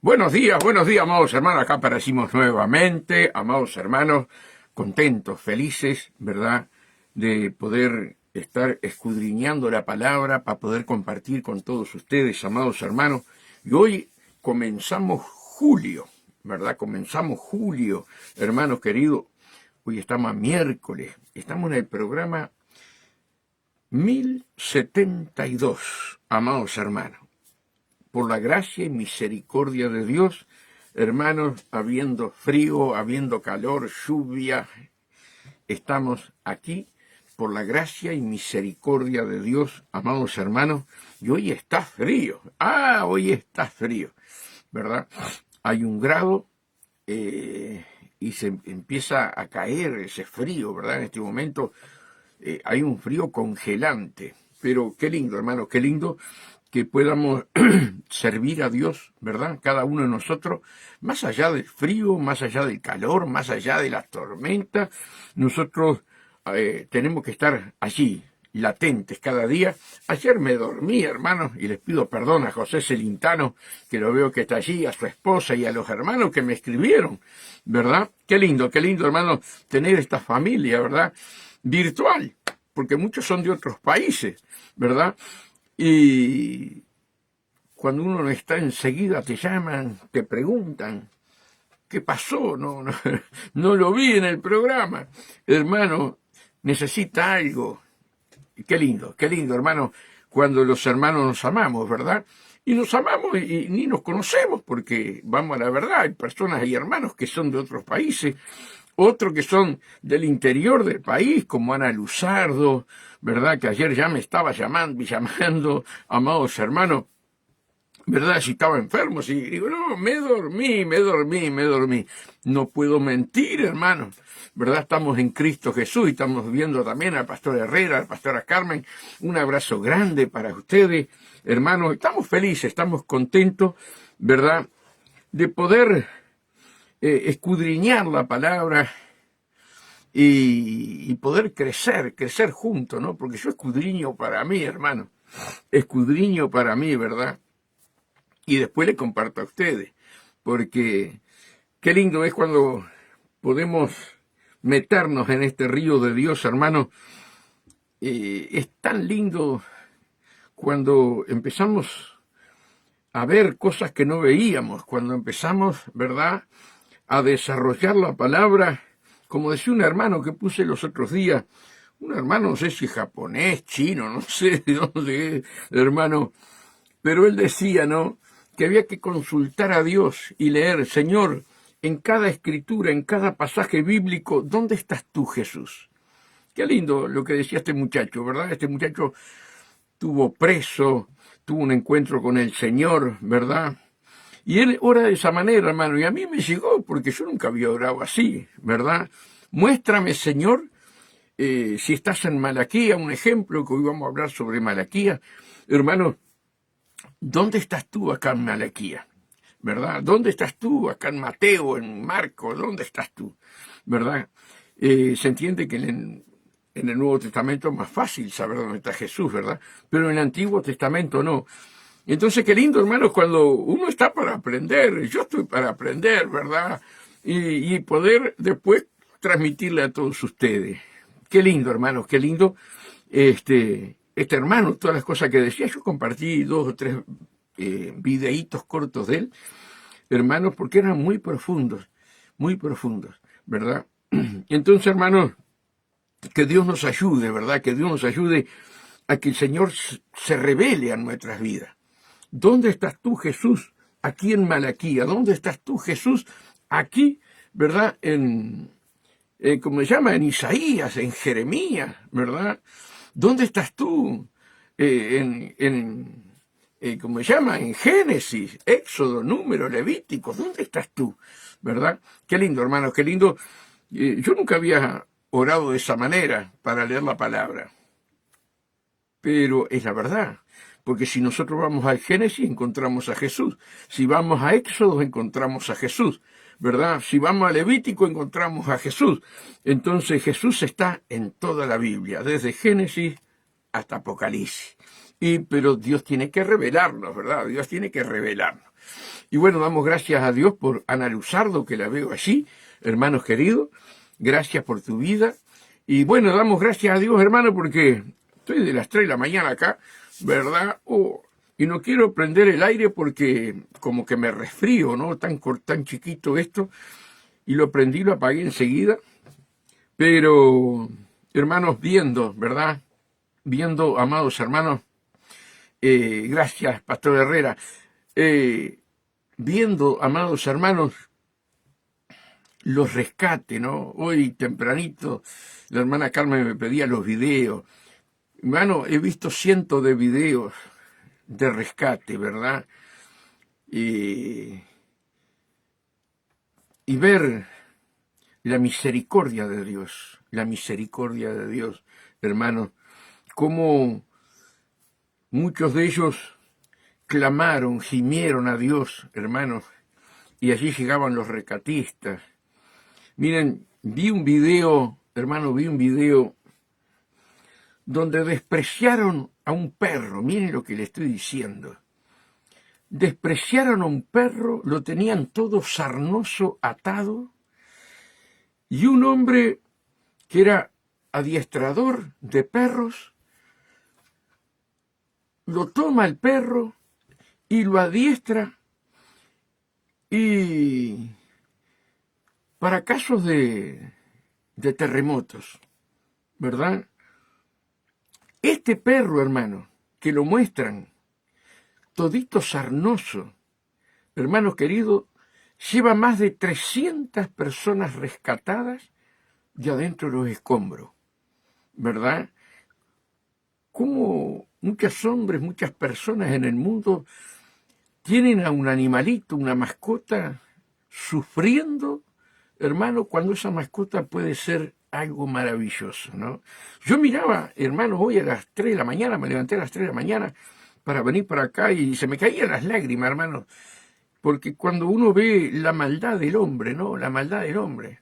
Buenos días, amados hermanos. Acá aparecimos nuevamente, amados hermanos, contentos, felices, ¿verdad? De poder estar escudriñando la palabra para poder compartir con todos ustedes, amados hermanos. Y hoy comenzamos julio, ¿verdad? Comenzamos julio, hermanos queridos. Hoy estamos a miércoles, estamos en el programa 1072, amados hermanos. Por la gracia y misericordia de Dios, hermanos, habiendo frío, habiendo calor, lluvia, estamos aquí por la gracia y misericordia de Dios, amados hermanos, y hoy está frío. Hoy está frío, ¿verdad? Hay 1 grado y se empieza a caer ese frío, ¿verdad? En este momento hay un frío congelante, pero qué lindo, hermanos, qué lindo que podamos servir a Dios, ¿verdad? Cada uno de nosotros, más allá del frío, más allá del calor, más allá de la tormenta, nosotros tenemos que estar allí, latentes cada día. Ayer me dormí, hermanos, y les pido perdón a José Celintano, que lo veo que está allí, a su esposa y a los hermanos que me escribieron, ¿verdad? Qué lindo, hermanos, tener esta familia, ¿verdad? Virtual, porque muchos son de otros países, ¿verdad? Y cuando uno no está enseguida te llaman, te preguntan, ¿qué pasó? No lo vi en el programa. Hermano, necesita algo. Qué lindo, hermano, cuando los hermanos nos amamos, ¿verdad? Y nos amamos y ni nos conocemos porque, vamos a la verdad, hay personas y hermanos que son de otros países, otros que son del interior del país, como Ana Luzardo, ¿verdad? Que ayer ya me estaba llamando, amados hermanos, ¿verdad? Si estaba enfermo, si digo, no, me dormí. No puedo mentir, hermanos, ¿verdad? Estamos en Cristo Jesús y estamos viendo también al pastor Herrera, a la pastora Carmen. Un abrazo grande para ustedes, hermanos. Estamos felices, estamos contentos, ¿verdad? De poder escudriñar la palabra y poder crecer juntos, ¿no? Porque yo escudriño para mí, hermano, escudriño para mí, ¿verdad? Y después le comparto a ustedes, porque qué lindo es cuando podemos meternos en este río de Dios, hermano. Es tan lindo cuando empezamos a ver cosas que no veíamos, cuando empezamos, ¿verdad?, a desarrollar la palabra, como decía un hermano que puse los otros días, un hermano, no sé si japonés, chino, no sé de dónde es, hermano, pero él decía, ¿no?, que había que consultar a Dios y leer, Señor, en cada escritura, en cada pasaje bíblico, ¿dónde estás tú, Jesús? Qué lindo lo que decía este muchacho, ¿verdad? Este muchacho estuvo preso, tuvo un encuentro con el Señor, ¿verdad? Y él ora de esa manera, hermano, y a mí me llegó, porque yo nunca había orado así, ¿verdad? Muéstrame, Señor, si estás en Malaquía, un ejemplo, que hoy vamos a hablar sobre Malaquía, hermano, ¿dónde estás tú acá en Malaquía? ¿Verdad? ¿Dónde estás tú acá en Mateo, en Marcos? ¿Dónde estás tú? ¿Verdad? Se entiende que en el Nuevo Testamento es más fácil saber dónde está Jesús, ¿verdad? Pero en el Antiguo Testamento no. Entonces, qué lindo, hermanos, cuando uno está para aprender, yo estoy para aprender, ¿verdad? Y poder después transmitirle a todos ustedes. Qué lindo, hermanos, qué lindo. Este hermano, todas las cosas que decía, yo compartí 2 o 3 videitos cortos de él, hermanos, porque eran muy profundos, ¿verdad? Entonces, hermanos, que Dios nos ayude, ¿verdad? Que Dios nos ayude a que el Señor se revele a nuestras vidas. ¿Dónde estás tú, Jesús? Aquí en Malaquía. ¿Dónde estás tú, Jesús? Aquí, ¿verdad? ¿Cómo se llama? En Isaías, en Jeremías, ¿verdad? ¿Dónde estás tú? ¿Cómo se llama? En Génesis, Éxodo, Número, Levítico. ¿Dónde estás tú? ¿Verdad? Qué lindo, hermanos, qué lindo. Yo nunca había orado de esa manera para leer la palabra. Pero es la verdad. Porque si nosotros vamos al Génesis, encontramos a Jesús. Si vamos a Éxodo, encontramos a Jesús, ¿verdad? Si vamos a Levítico, encontramos a Jesús. Entonces Jesús está en toda la Biblia, desde Génesis hasta Apocalipsis. Pero Dios tiene que revelarnos, ¿verdad? Dios tiene que revelarnos. Y bueno, damos gracias a Dios por Ana Luzardo, que la veo allí, hermanos queridos. Gracias por tu vida. Y bueno, damos gracias a Dios, hermano, porque estoy de las 3 de la mañana acá, ¿verdad? Y no quiero prender el aire porque como que me resfrío, ¿no? Tan chiquito esto. Y lo prendí, lo apagué enseguida. Pero, hermanos, viendo, ¿verdad? Viendo, amados hermanos, gracias, Pastor Herrera. Viendo, amados hermanos, los rescates, ¿no? Hoy tempranito la hermana Carmen me pedía los videos. Hermano, he visto cientos de videos de rescate, ¿verdad? Y ver la misericordia de Dios, hermanos, cómo muchos de ellos clamaron, gimieron a Dios, hermanos, y allí llegaban los rescatistas. Miren, vi un video donde despreciaron a un perro, miren lo que le estoy diciendo. Despreciaron a un perro, lo tenían todo sarnoso, atado, y un hombre que era adiestrador de perros, lo toma el perro y lo adiestra, y para casos de terremotos, ¿verdad? Este perro, hermano, que lo muestran, todito sarnoso, hermanos queridos, lleva más de 300 personas rescatadas de adentro de los escombros, ¿verdad? Como muchos hombres, muchas personas en el mundo tienen a un animalito, una mascota, sufriendo, hermano, cuando esa mascota puede ser algo maravilloso, ¿no? Yo miraba, hermano, hoy a las 3 de la mañana, me levanté a las 3 de la mañana para venir para acá y se me caían las lágrimas, hermano, porque cuando uno ve la maldad del hombre, ¿no? La maldad del hombre.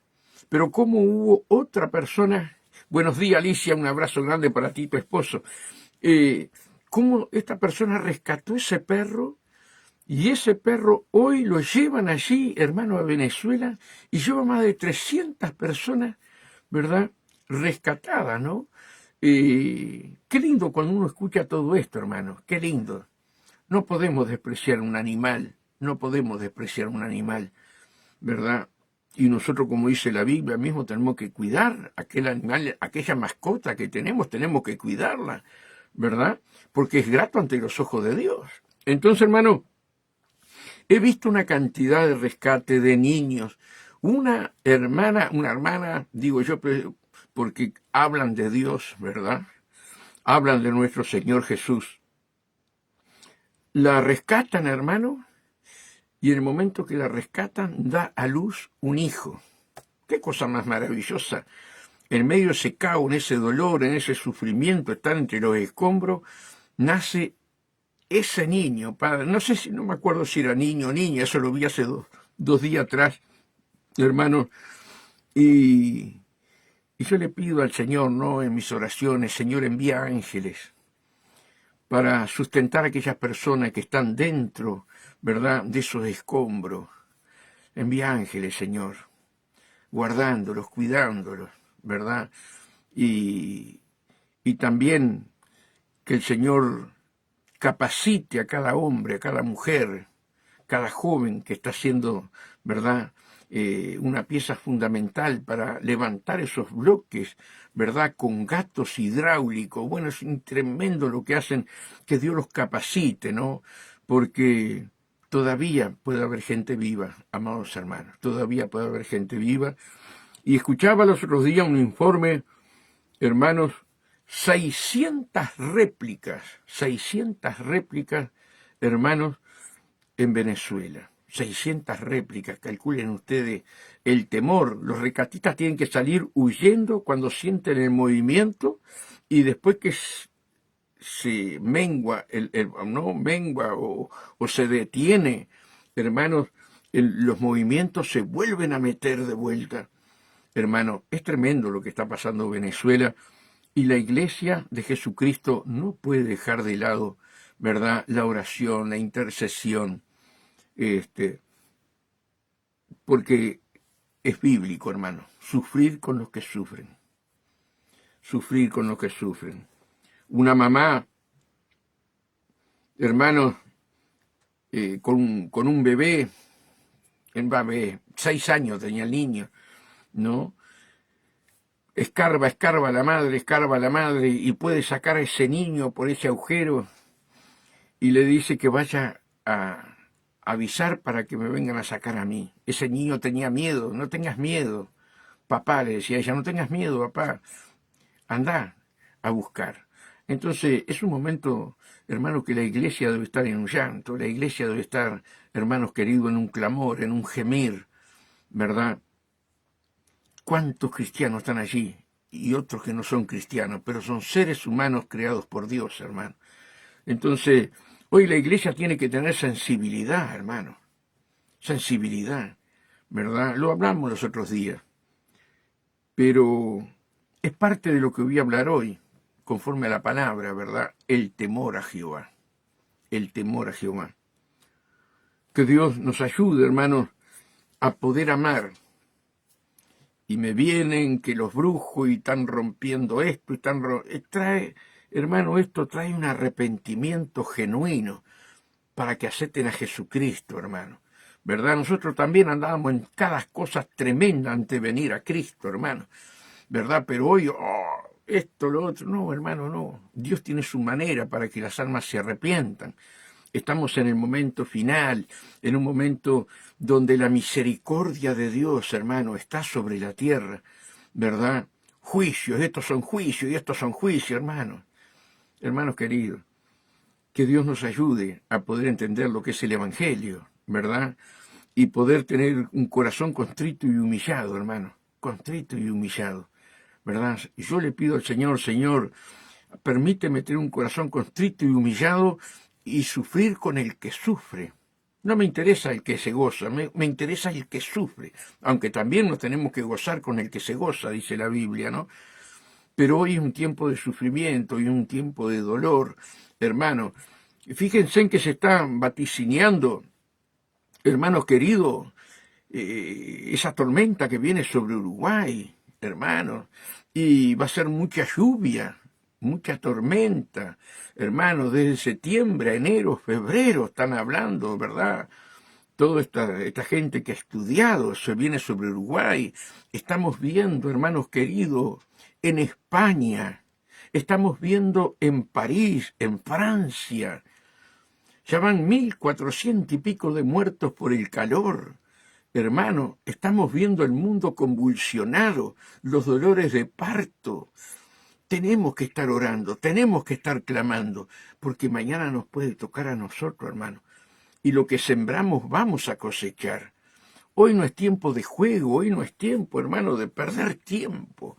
Pero cómo hubo otra persona, buenos días Alicia, un abrazo grande para ti, tu esposo, cómo esta persona rescató ese perro, y ese perro hoy lo llevan allí, hermano, a Venezuela, y lleva más de 300 personas, ¿verdad?, rescatadas, ¿no? Qué lindo cuando uno escucha todo esto, hermano, qué lindo. No podemos despreciar un animal, ¿verdad? Y nosotros, como dice la Biblia mismo, tenemos que cuidar aquel animal, aquella mascota que tenemos que cuidarla, ¿verdad? Porque es grato ante los ojos de Dios. Entonces, hermano, he visto una cantidad de rescate de niños. Una hermana, digo yo, porque hablan de Dios, ¿verdad? Hablan de nuestro Señor Jesús. La rescatan, hermano, y en el momento que la rescatan, da a luz un hijo. Qué cosa más maravillosa. En medio de ese caos, en ese dolor, en ese sufrimiento, estar entre los escombros, nace ese niño, padre. No me acuerdo si era niño o niña, eso lo vi hace dos días atrás, hermano. Y yo le pido al Señor, ¿no?, en mis oraciones, Señor, envía ángeles para sustentar a aquellas personas que están dentro, ¿verdad?, de esos escombros. Envía ángeles, Señor, guardándolos, cuidándolos, ¿verdad? Y también que el Señor capacite a cada hombre, a cada mujer, cada joven que está siendo, ¿verdad?, una pieza fundamental para levantar esos bloques, ¿verdad?, con gatos hidráulicos. Bueno, es tremendo lo que hacen, que Dios los capacite, ¿no? Porque todavía puede haber gente viva, amados hermanos, todavía puede haber gente viva. Y escuchaba los otros días un informe, hermanos, 600 réplicas, hermanos, en Venezuela. 600 réplicas, calculen ustedes el temor. Los rescatistas tienen que salir huyendo cuando sienten el movimiento, y después que se mengua, no mengua o se detiene, hermanos, los movimientos se vuelven a meter de vuelta. Hermano, es tremendo lo que está pasando en Venezuela, y la Iglesia de Jesucristo no puede dejar de lado, ¿verdad?, la oración, la intercesión. porque es bíblico, hermano, sufrir con los que sufren, sufrir con los que sufren. Una mamá, hermano, con un bebé, 6 años tenía el niño, ¿no? Escarba la madre, y puede sacar a ese niño por ese agujero y le dice que vaya a avisar para que me vengan a sacar a mí. Ese niño tenía miedo. No tengas miedo, papá, le decía ella, no tengas miedo, papá, anda a buscar. Entonces es un momento, hermano, que la iglesia debe estar en un llanto, la iglesia debe estar, hermanos queridos, en un clamor, en un gemir, ¿verdad? ¿Cuántos cristianos están allí? Y otros que no son cristianos, pero son seres humanos creados por Dios, hermano. Entonces, hoy la iglesia tiene que tener sensibilidad, hermano. Sensibilidad, ¿verdad? Lo hablamos los otros días. Pero es parte de lo que voy a hablar hoy, conforme a la palabra, ¿verdad? El temor a Jehová. El temor a Jehová. Que Dios nos ayude, hermanos, a poder amar. Y me vienen que los brujos y están rompiendo esto, y trae, hermano, esto trae un arrepentimiento genuino para que acepten a Jesucristo, hermano. ¿Verdad? Nosotros también andábamos en cada cosa tremenda antes de venir a Cristo, hermano. ¿Verdad? Pero hoy, esto, lo otro, no, hermano, no. Dios tiene su manera para que las almas se arrepientan. Estamos en el momento final, en un momento donde la misericordia de Dios, hermano, está sobre la tierra, ¿verdad? Juicios, estos son juicios y estos son juicios, hermano. Hermanos queridos, que Dios nos ayude a poder entender lo que es el Evangelio, ¿verdad? Y poder tener un corazón contrito y humillado, hermano, contrito y humillado, ¿verdad? Y yo le pido al Señor, Señor, permíteme tener un corazón contrito y humillado y sufrir con el que sufre. No me interesa el que se goza, me interesa el que sufre, aunque también nos tenemos que gozar con el que se goza, dice la Biblia, ¿no? Pero hoy es un tiempo de sufrimiento y un tiempo de dolor, hermano. Fíjense en que se está vaticineando, hermanos queridos, esa tormenta que viene sobre Uruguay, hermano, y va a ser mucha lluvia, mucha tormenta, hermano, desde septiembre a enero, febrero están hablando, ¿verdad? Toda esta gente que ha estudiado se viene sobre Uruguay. Estamos viendo, hermanos queridos, en España, estamos viendo en París, en Francia. Ya van 1.400 y pico de muertos por el calor. Hermano, estamos viendo el mundo convulsionado, los dolores de parto. Tenemos que estar orando, tenemos que estar clamando, porque mañana nos puede tocar a nosotros, hermano. Y lo que sembramos vamos a cosechar. Hoy no es tiempo de juego, hoy no es tiempo, hermano, de perder tiempo.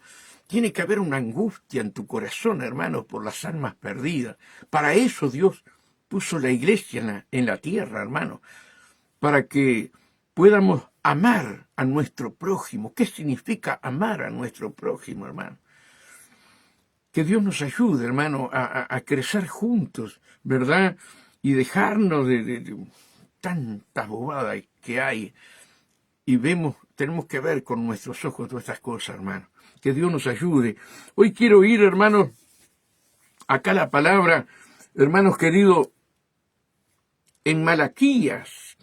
Tiene que haber una angustia en tu corazón, hermano, por las almas perdidas. Para eso Dios puso la iglesia en la tierra, hermano, para que podamos amar a nuestro prójimo. ¿Qué significa amar a nuestro prójimo, hermano? Que Dios nos ayude, hermano, a crecer juntos, ¿verdad? Y dejarnos de tantas bobadas que hay. Y tenemos que ver con nuestros ojos todas estas cosas, hermano. Que Dios nos ayude. Hoy quiero ir, hermanos, acá la palabra, hermanos queridos, en Malaquías.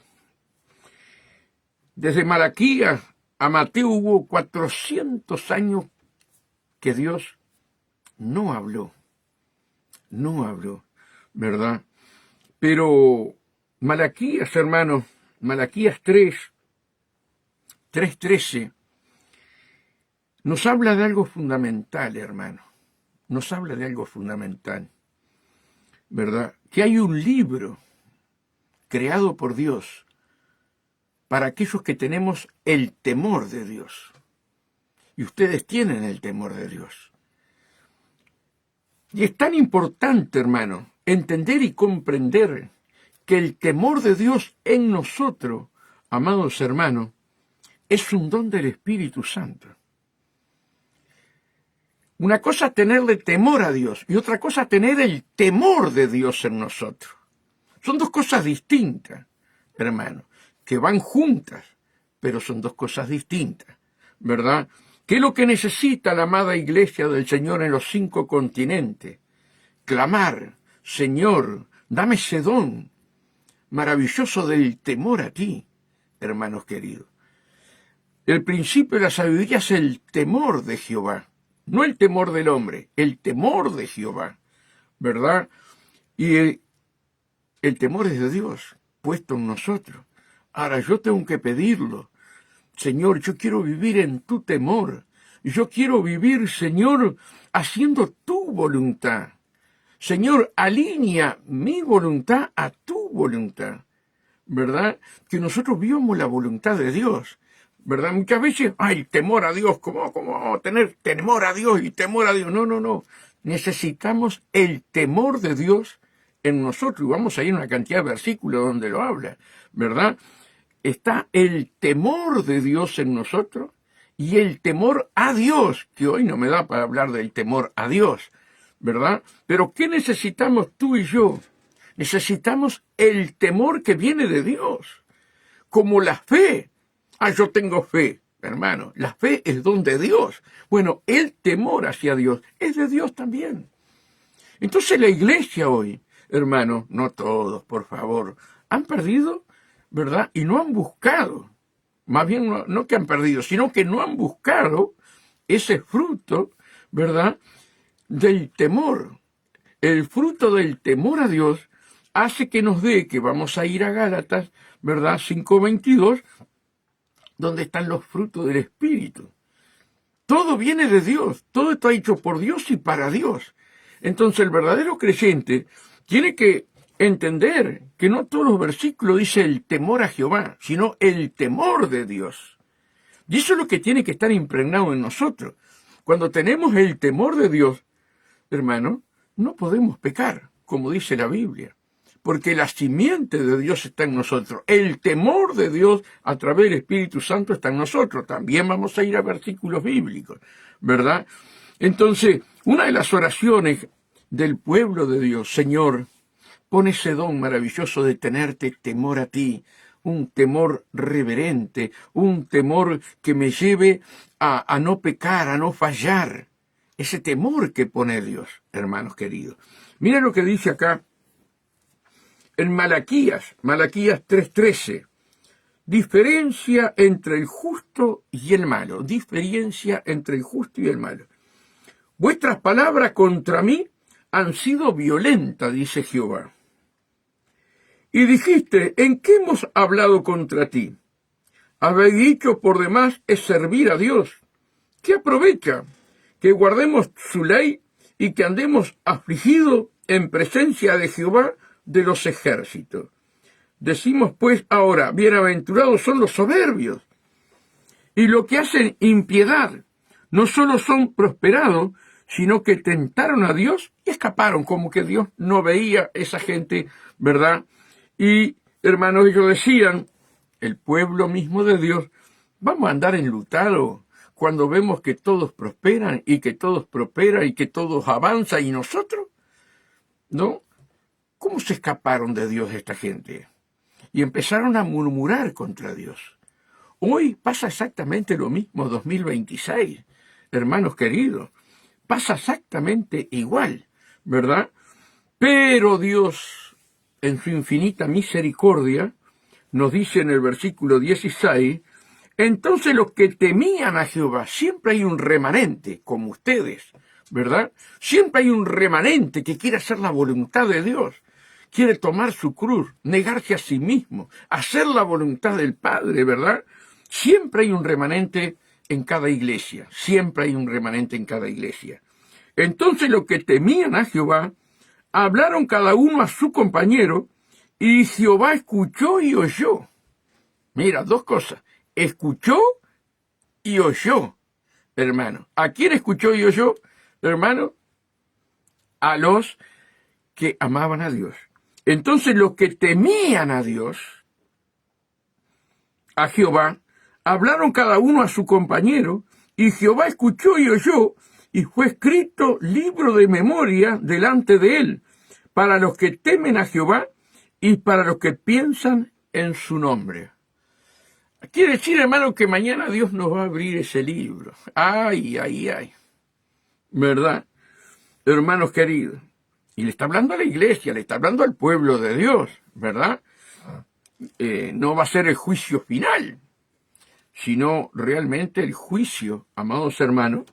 Desde Malaquías a Mateo hubo 400 años que Dios no habló, ¿verdad? Pero Malaquías, hermanos, Malaquías 3:13, nos habla de algo fundamental, hermano. Nos habla de algo fundamental, ¿verdad? Que hay un libro creado por Dios para aquellos que tenemos el temor de Dios. Y ustedes tienen el temor de Dios. Y es tan importante, hermano, entender y comprender que el temor de Dios en nosotros, amados hermanos, es un don del Espíritu Santo. Una cosa es tenerle temor a Dios y otra cosa es tener el temor de Dios en nosotros. Son dos cosas distintas, hermano. que van juntas, pero son dos cosas distintas, ¿verdad? ¿Qué es lo que necesita la amada iglesia del Señor en los 5 continentes? Clamar, Señor, dame ese don maravilloso del temor a ti, hermanos queridos. El principio de la sabiduría es el temor de Jehová, no el temor del hombre, el temor de Jehová, ¿verdad? Y el temor es de Dios, puesto en nosotros. Ahora yo tengo que pedirlo. Señor, yo quiero vivir en tu temor. Yo quiero vivir, Señor, haciendo tu voluntad. Señor, alinea mi voluntad a tu voluntad, ¿verdad? Que nosotros vivamos la voluntad de Dios, ¿verdad? Muchas veces, ay, temor a Dios, ¿cómo tener temor a Dios y temor a Dios? No. Necesitamos el temor de Dios en nosotros. Y vamos a ir a una cantidad de versículos donde lo habla, ¿verdad? Está el temor de Dios en nosotros y el temor a Dios, que hoy no me da para hablar del temor a Dios, ¿verdad? Pero ¿qué necesitamos tú y yo? Necesitamos el temor que viene de Dios, como la fe. Yo tengo fe, hermano. La fe es don de Dios. Bueno, el temor hacia Dios es de Dios también. Entonces la iglesia hoy, hermano, no todos, por favor, han perdido, ¿verdad? Y no han buscado, más bien no que han perdido, sino que no han buscado ese fruto, ¿verdad?, del temor. El fruto del temor a Dios hace que nos dé, que vamos a ir a Gálatas, ¿verdad?, 5:22, donde están los frutos del Espíritu. Todo viene de Dios, todo está hecho por Dios y para Dios. Entonces el verdadero creyente tiene que entender que no todos los versículos dice el temor a Jehová, sino el temor de Dios. Y eso es lo que tiene que estar impregnado en nosotros. Cuando tenemos el temor de Dios, hermano, no podemos pecar, como dice la Biblia, porque la simiente de Dios está en nosotros. El temor de Dios a través del Espíritu Santo está en nosotros. También vamos a ir a versículos bíblicos, ¿verdad? Entonces, una de las oraciones del pueblo de Dios, Señor, pon ese don maravilloso de tenerte temor a ti, un temor reverente, un temor que me lleve a no pecar, a no fallar. Ese temor que pone Dios, hermanos queridos. Mira lo que dice acá en Malaquías 3:13. Diferencia entre el justo y el malo. Diferencia entre el justo y el malo. Vuestras palabras contra mí han sido violentas, dice Jehová. Y dijiste, ¿en qué hemos hablado contra ti? Habéis dicho por demás es servir a Dios. ¿Qué aprovecha? Que guardemos su ley y que andemos afligidos en presencia de Jehová de los ejércitos. Decimos pues ahora, bienaventurados son los soberbios, y lo que hacen impiedad, no solo son prosperados, sino que tentaron a Dios y escaparon, como que Dios no veía esa gente, ¿verdad? Y, hermanos, ellos decían, el pueblo mismo de Dios, vamos a andar enlutados cuando vemos que todos prosperan y que todos prosperan y que todos avanzan, y nosotros, ¿no? ¿Cómo se escaparon de Dios esta gente? Y empezaron a murmurar contra Dios. Hoy pasa exactamente lo mismo, 2026, hermanos queridos. Pasa exactamente igual, ¿verdad? Pero Dios, en su infinita misericordia, nos dice en el versículo 16, entonces los que temían a Jehová, siempre hay un remanente, como ustedes, ¿verdad? Siempre hay un remanente que quiere hacer la voluntad de Dios, quiere tomar su cruz, negarse a sí mismo, hacer la voluntad del Padre, ¿verdad? Siempre hay un remanente en cada iglesia, siempre hay un remanente en cada iglesia. Entonces los que temían a Jehová, hablaron cada uno a su compañero, y Jehová escuchó y oyó. Mira, dos cosas, escuchó y oyó, hermano. ¿A quién escuchó y oyó, hermano? A los que amaban a Dios. Entonces los que temían a Dios, a Jehová, hablaron cada uno a su compañero, y Jehová escuchó y oyó, y fue escrito libro de memoria delante de él, para los que temen a Jehová y para los que piensan en su nombre. Quiere decir, hermano, que mañana Dios nos va a abrir ese libro. Ay, ay, ay. ¿Verdad? Hermanos queridos. Y le está hablando a la iglesia, le está hablando al pueblo de Dios, ¿verdad? No va a ser el juicio final, sino realmente el juicio, amados hermanos,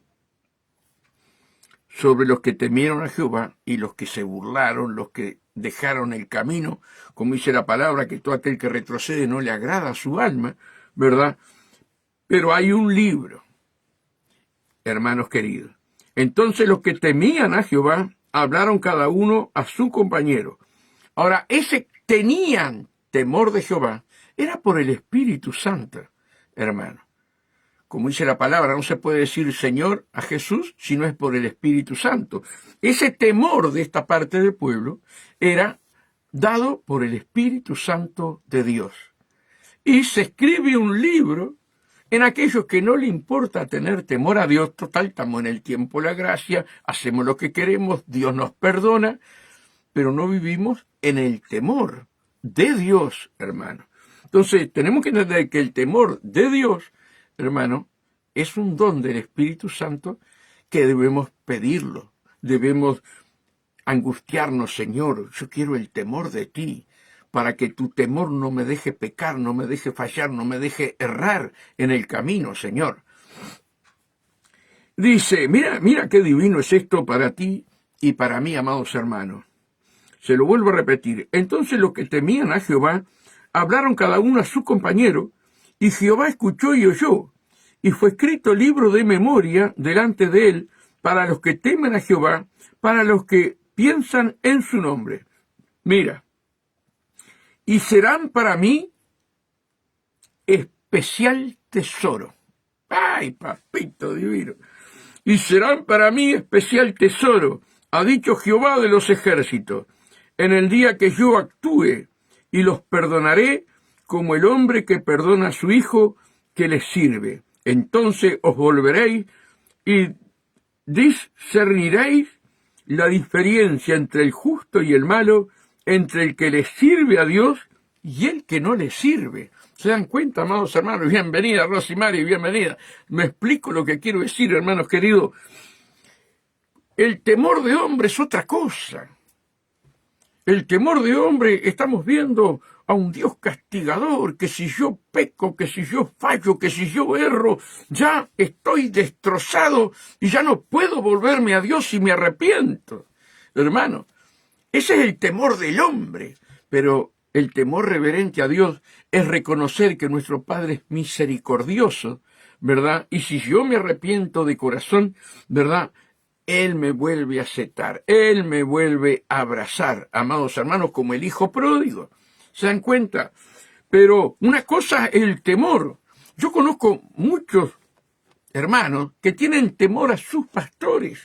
sobre los que temieron a Jehová y los que se burlaron, los que dejaron el camino, como dice la palabra, que todo aquel que retrocede no le agrada a su alma, ¿verdad? Pero hay un libro, hermanos queridos. Entonces los que temían a Jehová hablaron cada uno a su compañero. Ahora, ese tenían temor de Jehová era por el Espíritu Santo, hermano. Como dice la palabra, no se puede decir Señor a Jesús si no es por el Espíritu Santo. Ese temor de esta parte del pueblo era dado por el Espíritu Santo de Dios. Y se escribe un libro en aquellos que no le importa tener temor a Dios. Total, estamos en el tiempo de la gracia, hacemos lo que queremos, Dios nos perdona, pero no vivimos en el temor de Dios, hermano. Entonces, tenemos que entender que el temor de Dios, hermano, es un don del Espíritu Santo que debemos pedirlo. Debemos angustiarnos, Señor, yo quiero el temor de ti, para que tu temor no me deje pecar, no me deje fallar, no me deje errar en el camino, Señor. Dice, mira qué divino es esto para ti y para mí, amados hermanos. Se lo vuelvo a repetir. Entonces los que temían a Jehová hablaron cada uno a su compañero, y Jehová escuchó y oyó, y fue escrito libro de memoria delante de él para los que temen a Jehová, para los que piensan en su nombre. Mira, y serán para mí especial tesoro. ¡Ay, papito divino! Y serán para mí especial tesoro, ha dicho Jehová de los ejércitos, en el día que yo actúe, y los perdonaré como el hombre que perdona a su hijo que le sirve. Entonces os volveréis y discerniréis la diferencia entre el justo y el malo, entre el que le sirve a Dios y el que no le sirve. ¿Se dan cuenta, amados hermanos? Bienvenida, Rosimari, bienvenida. Me explico lo que quiero decir, hermanos queridos. El temor de hombre es otra cosa. El temor de hombre, estamos viendo a un Dios castigador, que si yo peco, que si yo fallo, que si yo erro, ya estoy destrozado y ya no puedo volverme a Dios si me arrepiento. Hermano, ese es el temor del hombre, pero el temor reverente a Dios es reconocer que nuestro Padre es misericordioso, ¿verdad? Y si yo me arrepiento de corazón, ¿verdad?, Él me vuelve a aceptar, Él me vuelve a abrazar, amados hermanos, como el hijo pródigo. ¿Se dan cuenta? Pero una cosa es el temor. Yo conozco muchos hermanos que tienen temor a sus pastores.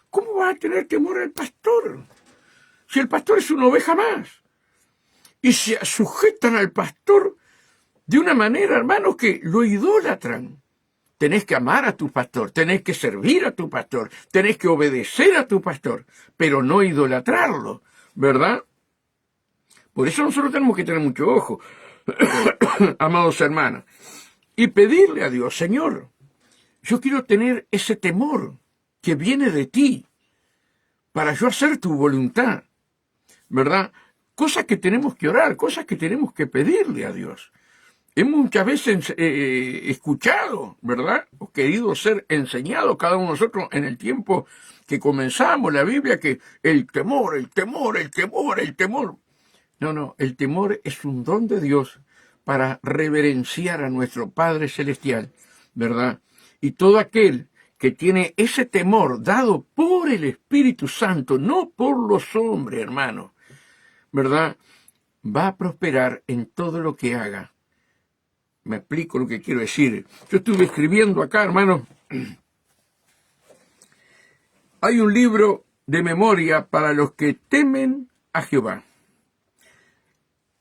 ¿Cómo van a tener temor al pastor? Si el pastor es una oveja más. Y se sujetan al pastor de una manera, hermanos, que lo idolatran. Tenés que amar a tu pastor, tenés que servir a tu pastor, tenés que obedecer a tu pastor, pero no idolatrarlo, ¿verdad? Por eso nosotros tenemos que tener mucho ojo, amados hermanos, y pedirle a Dios, Señor, yo quiero tener ese temor que viene de ti para yo hacer tu voluntad, ¿verdad? Cosas que tenemos que orar, cosas que tenemos que pedirle a Dios. Hemos muchas veces escuchado, ¿verdad?, o querido ser enseñado cada uno de nosotros en el tiempo que comenzamos la Biblia, que el temor, el temor, el temor, el temor. No, el temor es un don de Dios para reverenciar a nuestro Padre Celestial, ¿verdad? Y todo aquel que tiene ese temor dado por el Espíritu Santo, no por los hombres, hermano, ¿verdad?, va a prosperar en todo lo que haga. Me explico lo que quiero decir. Yo estuve escribiendo acá, hermano. Hay un libro de memoria para los que temen a Jehová.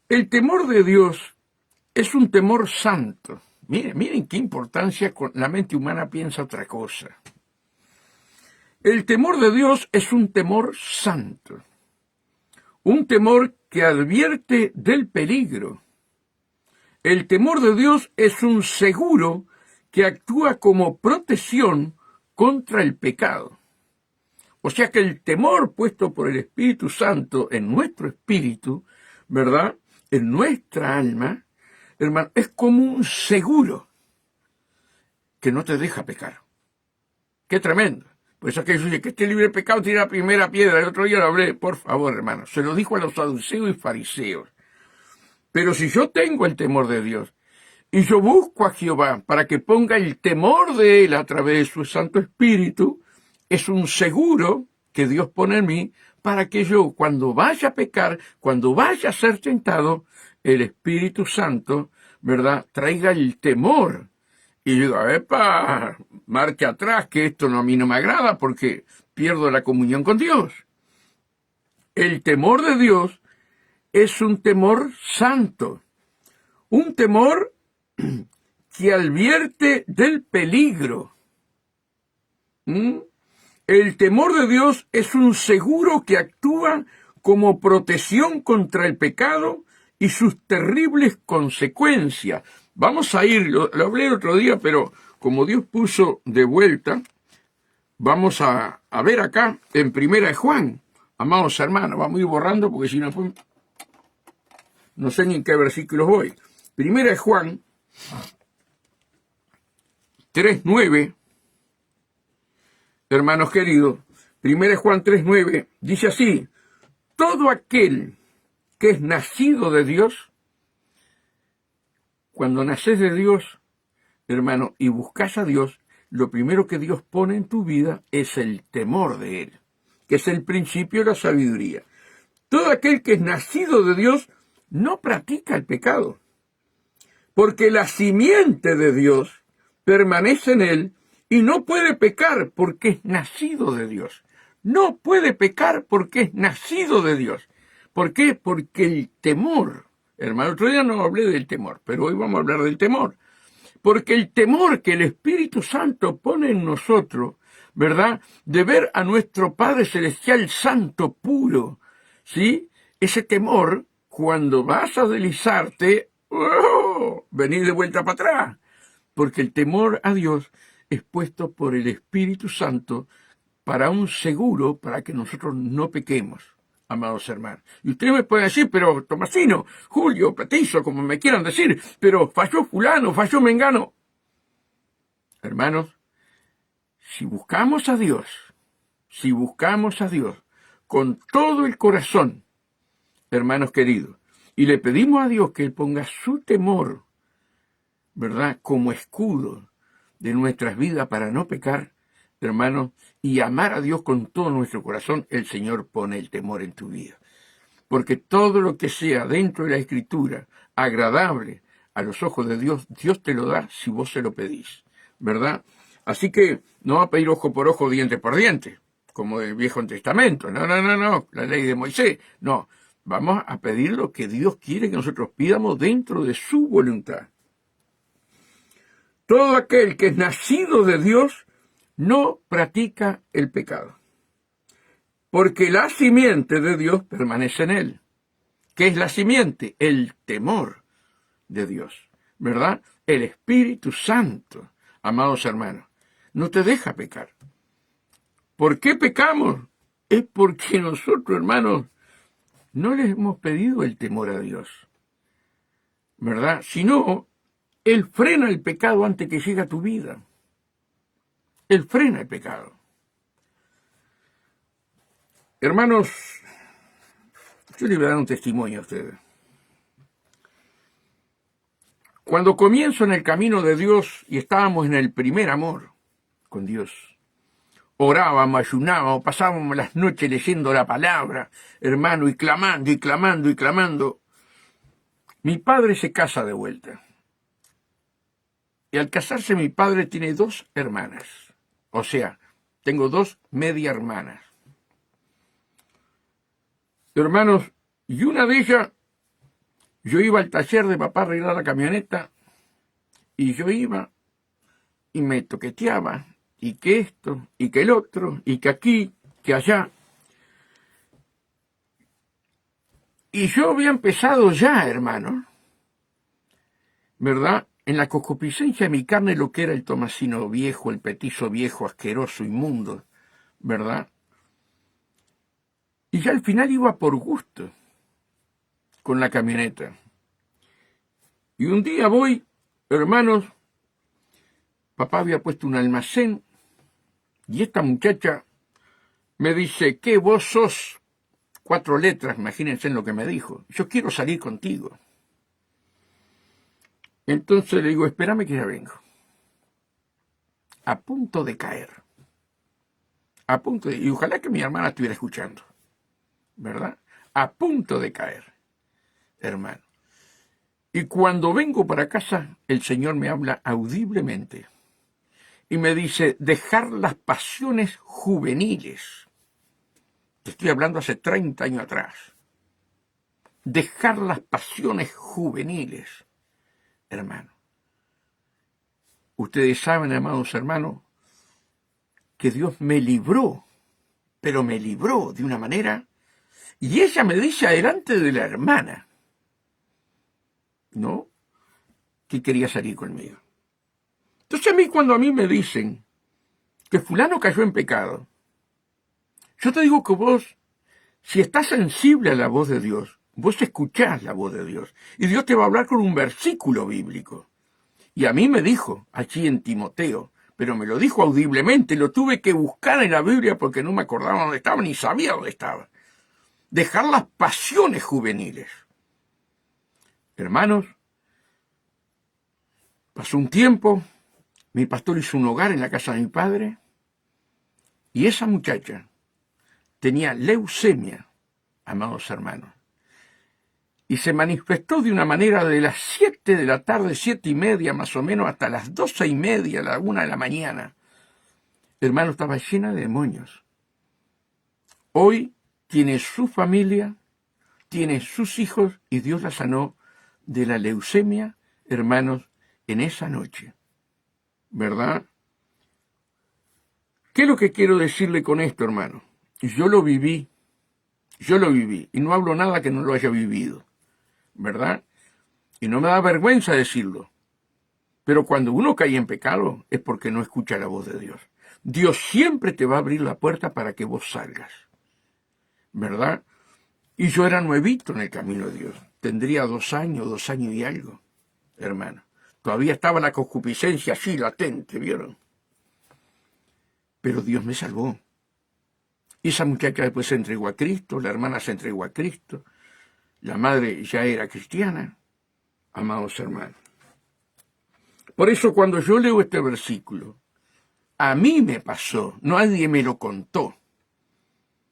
El temor de Dios es un temor santo. Miren qué importancia, la mente humana piensa otra cosa. El temor de Dios es un temor santo. Un temor que advierte del peligro. El temor de Dios es un seguro que actúa como protección contra el pecado. O sea que el temor puesto por el Espíritu Santo en nuestro espíritu, ¿verdad? En nuestra alma, hermano, es como un seguro que no te deja pecar. ¡Qué tremendo! Por eso es que dice que esté libre de pecado, tira la primera piedra. El otro día lo hablé, por favor, hermano. Se lo dijo a los saduceos y fariseos. Pero si yo tengo el temor de Dios, y yo busco a Jehová para que ponga el temor de Él a través de su Santo Espíritu, es un seguro que Dios pone en mí para que yo, cuando vaya a pecar, cuando vaya a ser tentado, el Espíritu Santo, ¿verdad?, traiga el temor. Y yo digo, epa, marche atrás, que esto a mí no me agrada porque pierdo la comunión con Dios. El temor de Dios es un temor santo, un temor que advierte del peligro. El temor de Dios es un seguro que actúa como protección contra el pecado y sus terribles consecuencias. Vamos a ir, lo hablé el otro día, pero como Dios puso de vuelta, vamos a ver acá en Primera de Juan. Amados hermanos, vamos a ir borrando porque si no, no sé ni en qué versículos voy. Primera de Juan 3:9, hermanos queridos, Primera de Juan 3:9, dice así: todo aquel que es nacido de Dios, cuando naces de Dios, hermano, y buscas a Dios, lo primero que Dios pone en tu vida es el temor de Él, que es el principio de la sabiduría. Todo aquel que es nacido de Dios no practica el pecado, porque la simiente de Dios permanece en él y no puede pecar porque es nacido de Dios. No puede pecar porque es nacido de Dios. ¿Por qué? Porque el temor, hermano, otro día no hablé del temor, pero hoy vamos a hablar del temor. Porque el temor que el Espíritu Santo pone en nosotros, ¿verdad?, de ver a nuestro Padre Celestial santo, puro, ¿sí? Ese temor, cuando vas a deslizarte, ¡oh!, venir de vuelta para atrás. Porque el temor a Dios es puesto por el Espíritu Santo para un seguro, para que nosotros no pequemos, amados hermanos. Y ustedes me pueden decir, pero Tomasino, Julio, Petizo, como me quieran decir, pero falló fulano, falló mengano. Hermanos, si buscamos a Dios con todo el corazón, hermanos queridos, y le pedimos a Dios que Él ponga su temor, ¿verdad?, como escudo de nuestras vidas para no pecar, hermanos, y amar a Dios con todo nuestro corazón, el Señor pone el temor en tu vida. Porque todo lo que sea dentro de la Escritura agradable a los ojos de Dios, Dios te lo da si vos se lo pedís, ¿verdad? Así que no va a pedir ojo por ojo, diente por diente, como del Viejo Testamento. No, la ley de Moisés. No, vamos a pedir lo que Dios quiere que nosotros pidamos dentro de su voluntad. Todo aquel que es nacido de Dios no practica el pecado, porque la simiente de Dios permanece en él. ¿Qué es la simiente? El temor de Dios, ¿verdad? El Espíritu Santo, amados hermanos, no te deja pecar. ¿Por qué pecamos? Es porque nosotros, hermanos, no les hemos pedido el temor a Dios, ¿verdad? Si no, Él frena el pecado antes que llegue a tu vida. Él frena el pecado. Hermanos, yo les voy a dar un testimonio a ustedes. Cuando comienzo en el camino de Dios y estábamos en el primer amor con Dios, orábamos, ayunábamos, pasábamos las noches leyendo la palabra, hermano, y clamando, y clamando, y clamando. Mi padre se casa de vuelta. Y al casarse mi padre tiene 2 hermanas. O sea, tengo 2 media hermanas. Hermanos, y una de ellas, yo iba al taller de papá a arreglar la camioneta, y yo iba y me toqueteaba, y que esto, y que el otro, y que aquí, que allá. Y yo había empezado ya, hermano, ¿verdad? En la concupiscencia de mi carne lo que era el tomasino viejo, el petizo viejo, asqueroso, inmundo, ¿verdad? Y ya al final iba por gusto con la camioneta. Y un día voy, hermanos, papá había puesto un almacén y esta muchacha me dice, ¿qué vos sos? 4 letras, imagínense en lo que me dijo. Yo quiero salir contigo. Entonces le digo, espérame que ya vengo. A punto de caer. A punto de... Y ojalá que mi hermana estuviera escuchando. ¿Verdad? A punto de caer, hermano. Y cuando vengo para casa, el Señor me habla audiblemente. Y me dice, dejar las pasiones juveniles. Te estoy hablando hace 30 años atrás. Dejar las pasiones juveniles, hermano. Ustedes saben, amados hermanos, que Dios me libró, pero me libró de una manera, y ella me dice adelante de la hermana, ¿no?, que quería salir conmigo. Entonces cuando a mí me dicen que fulano cayó en pecado, yo te digo que vos, si estás sensible a la voz de Dios, vos escuchás la voz de Dios, y Dios te va a hablar con un versículo bíblico. Y a mí me dijo, allí en Timoteo, pero me lo dijo audiblemente, lo tuve que buscar en la Biblia porque no me acordaba dónde estaba, ni sabía dónde estaba. Dejar las pasiones juveniles. Hermanos, pasó un tiempo, mi pastor hizo un hogar en la casa de mi padre, y esa muchacha tenía leucemia, amados hermanos, y se manifestó de una manera de las 7 de la tarde, 7:30 más o menos, hasta las 12:30, la 1 de la mañana. Hermano, estaba llena de demonios. Hoy tiene su familia, tiene sus hijos, y Dios la sanó de la leucemia, hermanos, en esa noche. ¿Verdad? ¿Qué es lo que quiero decirle con esto, hermano? Yo lo viví, y no hablo nada que no lo haya vivido, ¿verdad? Y no me da vergüenza decirlo. Pero cuando uno cae en pecado es porque no escucha la voz de Dios. Dios siempre te va a abrir la puerta para que vos salgas, ¿verdad? Y yo era nuevito en el camino de Dios. Tendría 2 años y algo, hermano. Todavía estaba la concupiscencia así latente, ¿vieron? Pero Dios me salvó. Y esa muchacha después se entregó a Cristo, la hermana se entregó a Cristo, la madre ya era cristiana, amados hermanos. Por eso cuando yo leo este versículo, a mí me pasó, nadie me lo contó.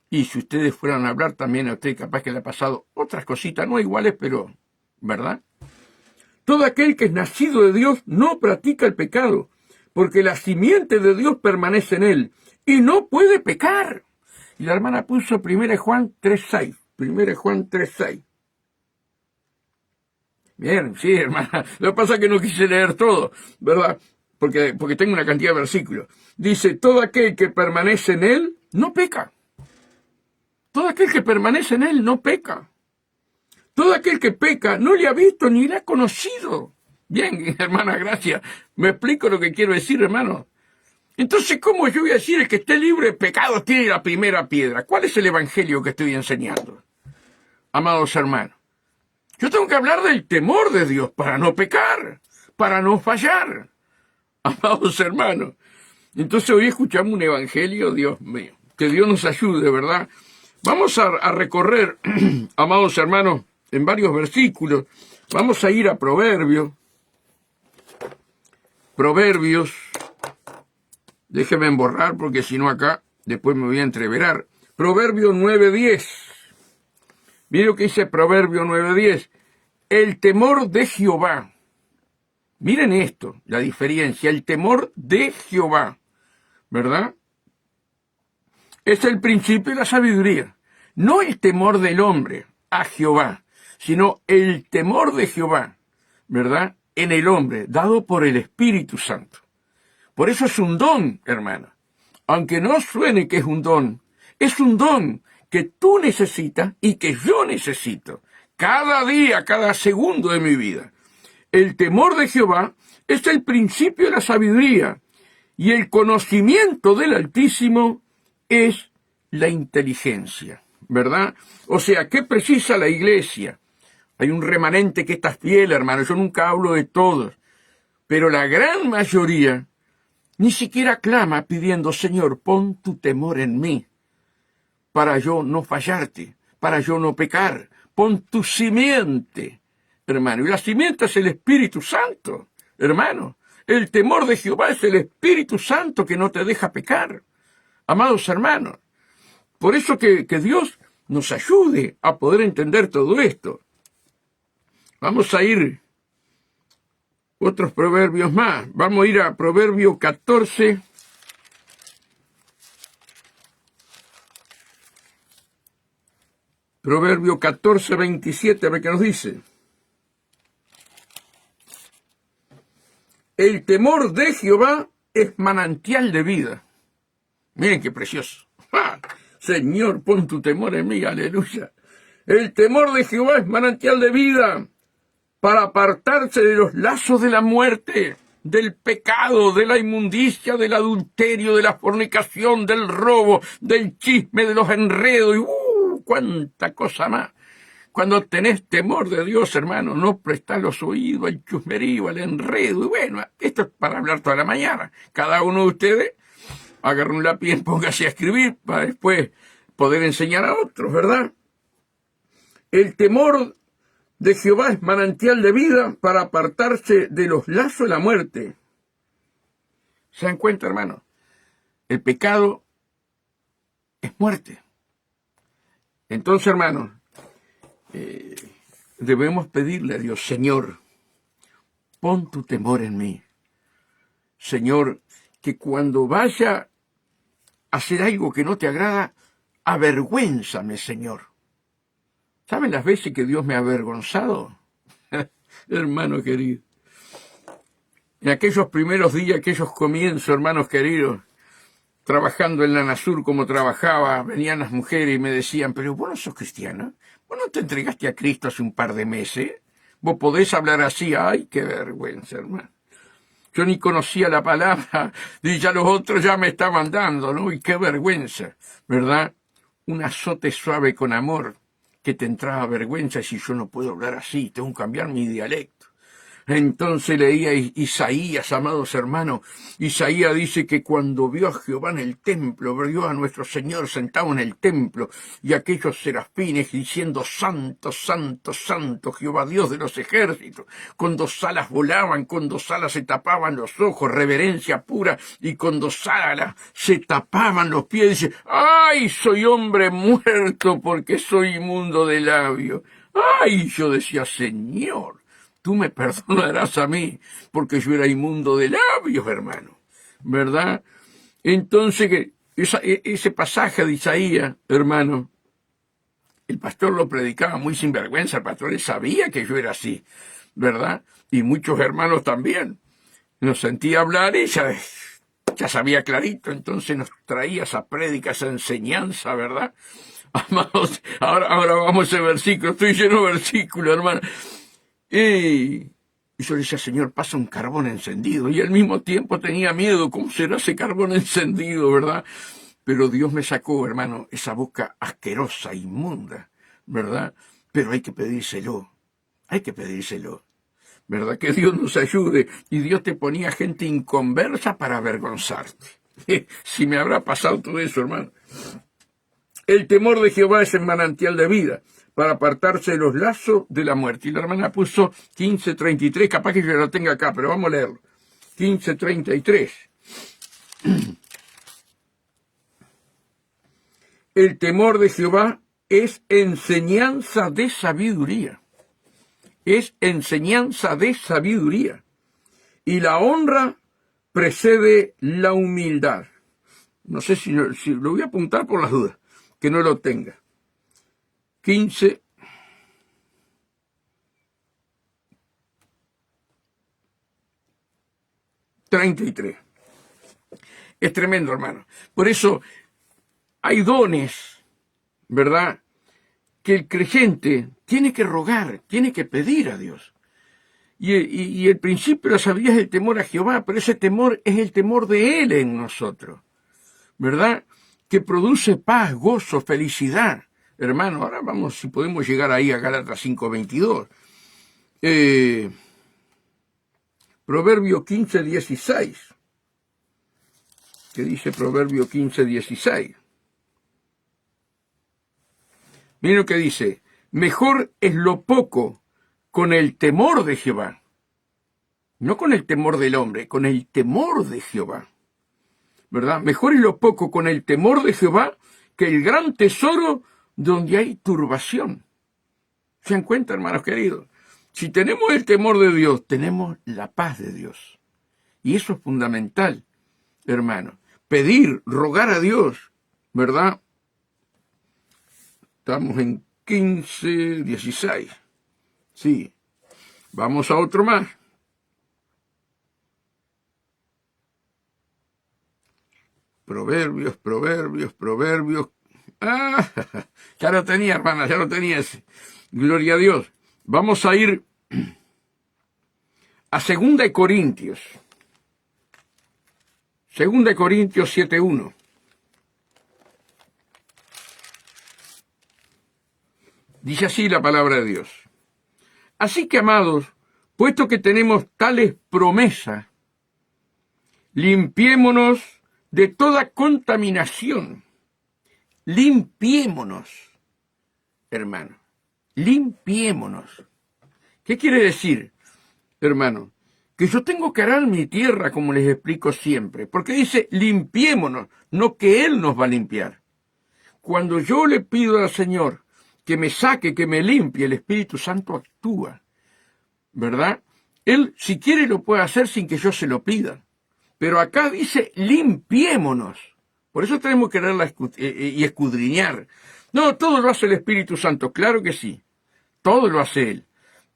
Y si ustedes fueran a hablar también a usted, capaz que le ha pasado otras cositas, no iguales, pero, ¿verdad? Todo aquel que es nacido de Dios no practica el pecado, porque la simiente de Dios permanece en él, y no puede pecar. Y la hermana puso 1 Juan 3:6. 1 Juan 3:6. Bien, sí, hermana. Lo que pasa es que no quise leer todo, ¿verdad? Porque tengo una cantidad de versículos. Dice, todo aquel que permanece en él, no peca. Todo aquel que permanece en él, no peca. Todo aquel que peca, no le ha visto ni le ha conocido. Bien, hermana, gracias. Me explico lo que quiero decir, hermano. Entonces, ¿cómo yo voy a decir el que esté libre de pecados tiene la primera piedra? ¿Cuál es el evangelio que estoy enseñando? Amados hermanos, yo tengo que hablar del temor de Dios para no pecar, para no fallar. Amados hermanos, entonces hoy escuchamos un evangelio, Dios mío, que Dios nos ayude, ¿verdad? Vamos a recorrer, amados hermanos, en varios versículos. Vamos a ir a Proverbios. Déjeme emborrar porque si no acá después me voy a entreverar. Proverbios 9:10. Mire lo que dice Proverbios 9:10. El temor de Jehová. Miren esto, la diferencia. El temor de Jehová, ¿verdad? Es el principio de la sabiduría. No el temor del hombre a Jehová, sino el temor de Jehová, ¿verdad? En el hombre, dado por el Espíritu Santo. Por eso es un don, hermano. Aunque no suene que es un don que tú necesitas y que yo necesito. Cada día, cada segundo de mi vida. El temor de Jehová es el principio de la sabiduría, y el conocimiento del Altísimo es la inteligencia, ¿verdad? O sea, ¿qué precisa la iglesia? Hay un remanente que está fiel, hermano. Yo nunca hablo de todos, pero la gran mayoría ni siquiera clama pidiendo, Señor, pon tu temor en mí, para yo no fallarte, para yo no pecar. Pon tu simiente, hermano. Y la simiente es el Espíritu Santo, hermano. El temor de Jehová es el Espíritu Santo que no te deja pecar. Amados hermanos, por eso que Dios nos ayude a poder entender todo esto. Vamos a ir otros proverbios más. Vamos a ir a Proverbio 14. Proverbio 14, 27, a ver qué nos dice. El temor de Jehová es manantial de vida. Miren qué precioso. ¡Ah! Señor, pon tu temor en mí, aleluya. El temor de Jehová es manantial de vida, para apartarse de los lazos de la muerte, del pecado, de la inmundicia, del adulterio, de la fornicación, del robo, del chisme, de los enredos y cuánta cosa más. Cuando tenés temor de Dios, hermano, no prestás los oídos al chusmerío, al enredo. Y bueno, esto es para hablar toda la mañana. Cada uno de ustedes agarre un lápiz y póngase a escribir para después poder enseñar a otros, ¿verdad? El temor de Jehová es manantial de vida, para apartarse de los lazos de la muerte. ¿Se dan cuenta, hermano? El pecado es muerte. Entonces, hermano, debemos pedirle a Dios, Señor, pon tu temor en mí. Señor, que cuando vaya a hacer algo que no te agrada, avergüénzame, Señor. ¿Saben las veces que Dios me ha avergonzado? Hermano querido. En aquellos primeros días, aquellos comienzos, hermanos queridos, trabajando en la Nasur como trabajaba, venían las mujeres y me decían, pero vos no sos cristiana, vos no te entregaste a Cristo hace un par de meses, vos podés hablar así. Ay, qué vergüenza, hermano. Yo ni conocía la palabra y ya los otros ya me estaban dando, ¿no? Y qué vergüenza, ¿verdad? Un azote suave con amor que te entraba vergüenza si yo no puedo hablar así, tengo que cambiar mi dialecto. Entonces leía Isaías, amados hermanos. Isaías dice que cuando vio a Jehová en el templo, vio a nuestro Señor sentado en el templo, y aquellos serafines diciendo, Santo, Santo, Santo, Jehová Dios de los ejércitos, con 2 alas volaban, con 2 alas se tapaban los ojos, reverencia pura, y con 2 alas se tapaban los pies, dice, ¡ay, soy hombre muerto porque soy inmundo de labios! ¡Ay! Yo decía, Señor, tú me perdonarás a mí, porque yo era inmundo de labios, hermano, ¿verdad? Entonces, ese pasaje de Isaías, hermano, el pastor lo predicaba muy sinvergüenza, el pastor él sabía que yo era así, ¿verdad? Y muchos hermanos también. Nos sentía hablar y ya sabía clarito, entonces nos traía esa prédica, esa enseñanza, ¿verdad? Amados, ahora vamos a ese versículo, estoy lleno de versículos, hermano. Y yo le decía, Señor, pasa un carbón encendido. Y al mismo tiempo tenía miedo, ¿cómo será ese carbón encendido, verdad? Pero Dios me sacó, hermano, esa boca asquerosa, inmunda, ¿verdad? Pero hay que pedírselo, ¿verdad? Que Dios nos ayude. Y Dios te ponía gente inconversa para avergonzarte. Si me habrá pasado todo eso, hermano. El temor de Jehová es el manantial de vida, para apartarse de los lazos de la muerte. Y la hermana puso 15:33, capaz que yo lo tenga acá, pero vamos a leerlo. 15:33. El temor de Jehová es enseñanza de sabiduría. Es enseñanza de sabiduría. Y la honra precede la humildad. No sé si lo voy a apuntar por las dudas, que no lo tenga. 15:33. Es tremendo, hermano. Por eso hay dones, ¿verdad?, que el creyente tiene que rogar, tiene que pedir a Dios. Y el principio de la sabiduría es el temor a Jehová, pero ese temor es el temor de Él en nosotros, ¿verdad? Que produce paz, gozo, felicidad. Hermano, ahora vamos, si podemos llegar ahí a Gálatas 5:22. Proverbio 15:16. ¿Qué dice Proverbio 15:16? Miren lo que dice. Mejor es lo poco con el temor de Jehová. No con el temor del hombre, con el temor de Jehová. ¿Verdad? Mejor es lo poco con el temor de Jehová que el gran tesoro donde hay turbación. ¿Se dan cuenta, hermanos queridos? Si tenemos el temor de Dios, tenemos la paz de Dios. Y eso es fundamental, hermano. Pedir, rogar a Dios, ¿verdad? Estamos en 15:16. Sí. Vamos a otro más. Proverbios. Ah, ya lo tenía, hermana, ya lo tenía ese. Gloria a Dios. Vamos a ir a 2 Corintios. 2 Corintios 7:1. Dice así la palabra de Dios. Así que, amados, puesto que tenemos tales promesas, limpiémonos de toda contaminación. Limpiémonos, hermano. Limpiémonos. ¿Qué quiere decir, hermano? Que yo tengo que arar mi tierra, como les explico siempre. Porque dice limpiémonos, no que Él nos va a limpiar. Cuando yo le pido al Señor que me saque, que me limpie, el Espíritu Santo actúa, ¿verdad? Él, si quiere, lo puede hacer sin que yo se lo pida. Pero acá dice limpiémonos. Por eso tenemos que leerla y escudriñar. No, todo lo hace el Espíritu Santo, claro que sí. Todo lo hace Él.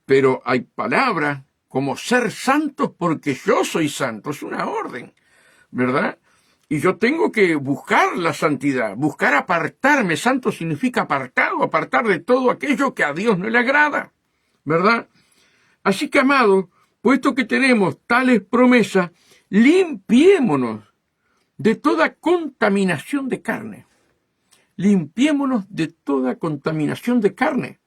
Pero hay palabras como ser santos porque yo soy santo. Es una orden, ¿verdad? Y yo tengo que buscar la santidad, buscar apartarme. Santo significa apartado, apartar de todo aquello que a Dios no le agrada, ¿verdad? Así que, amado, puesto que tenemos tales promesas, limpiémonos de toda contaminación de carne. Limpiémonos de toda contaminación de carne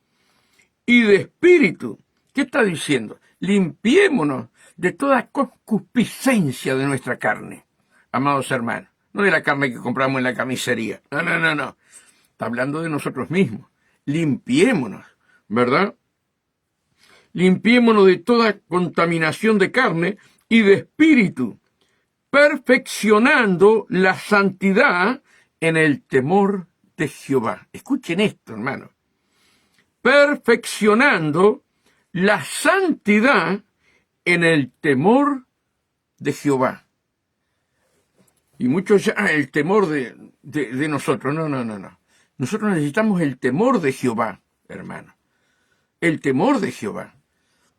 y de espíritu. ¿Qué está diciendo? Limpiémonos de toda concupiscencia de nuestra carne, amados hermanos. No de la carne que compramos en la carnicería. No. Está hablando de nosotros mismos. Limpiémonos, ¿verdad? Limpiémonos de toda contaminación de carne y de espíritu, perfeccionando la santidad en el temor de Jehová. Escuchen esto, hermano. Perfeccionando la santidad en el temor de Jehová. Y muchos ya, el temor de nosotros. No. Nosotros necesitamos el temor de Jehová, hermano. El temor de Jehová.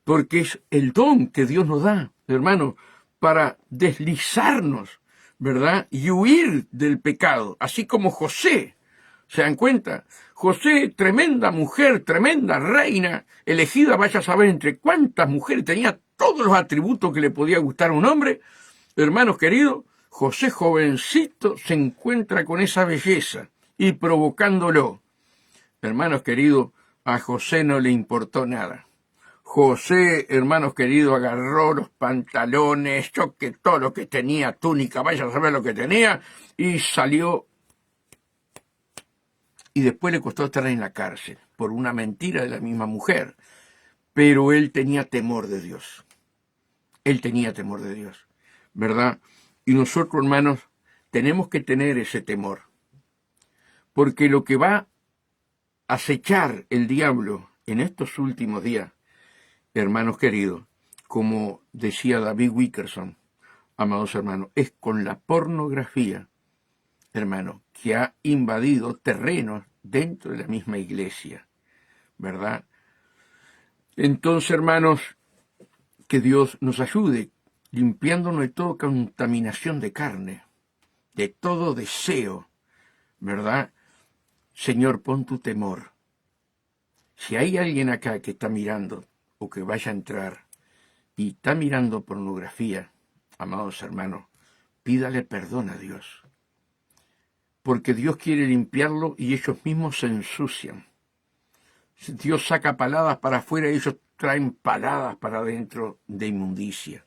Porque es el don que Dios nos da, hermano, para deslizarnos, ¿verdad? Y huir del pecado, así como José. ¿Se dan cuenta? José, tremenda mujer, tremenda reina, elegida, vaya a saber entre cuántas mujeres, tenía todos los atributos que le podía gustar a un hombre. Hermanos queridos, José jovencito se encuentra con esa belleza y provocándolo. Hermanos queridos, a José no le importó nada. José, hermanos queridos, agarró los pantalones, todo lo que tenía, túnica, vaya a saber lo que tenía, y salió. Y después le costó estar en la cárcel por una mentira de la misma mujer. Pero él tenía temor de Dios. Él tenía temor de Dios, ¿verdad? Y nosotros, hermanos, tenemos que tener ese temor. Porque lo que va a acechar el diablo en estos últimos días, hermanos queridos, como decía David Wilkerson, amados hermanos, es con la pornografía, hermano, que ha invadido terrenos dentro de la misma iglesia, ¿verdad? Entonces, hermanos, que Dios nos ayude, limpiándonos de toda contaminación de carne, de todo deseo, ¿verdad? Señor, pon tu temor. Si hay alguien acá que está mirando o que vaya a entrar, y está mirando pornografía, amados hermanos, pídale perdón a Dios. Porque Dios quiere limpiarlo y ellos mismos se ensucian. Si Dios saca paladas para afuera, ellos traen paladas para adentro de inmundicia.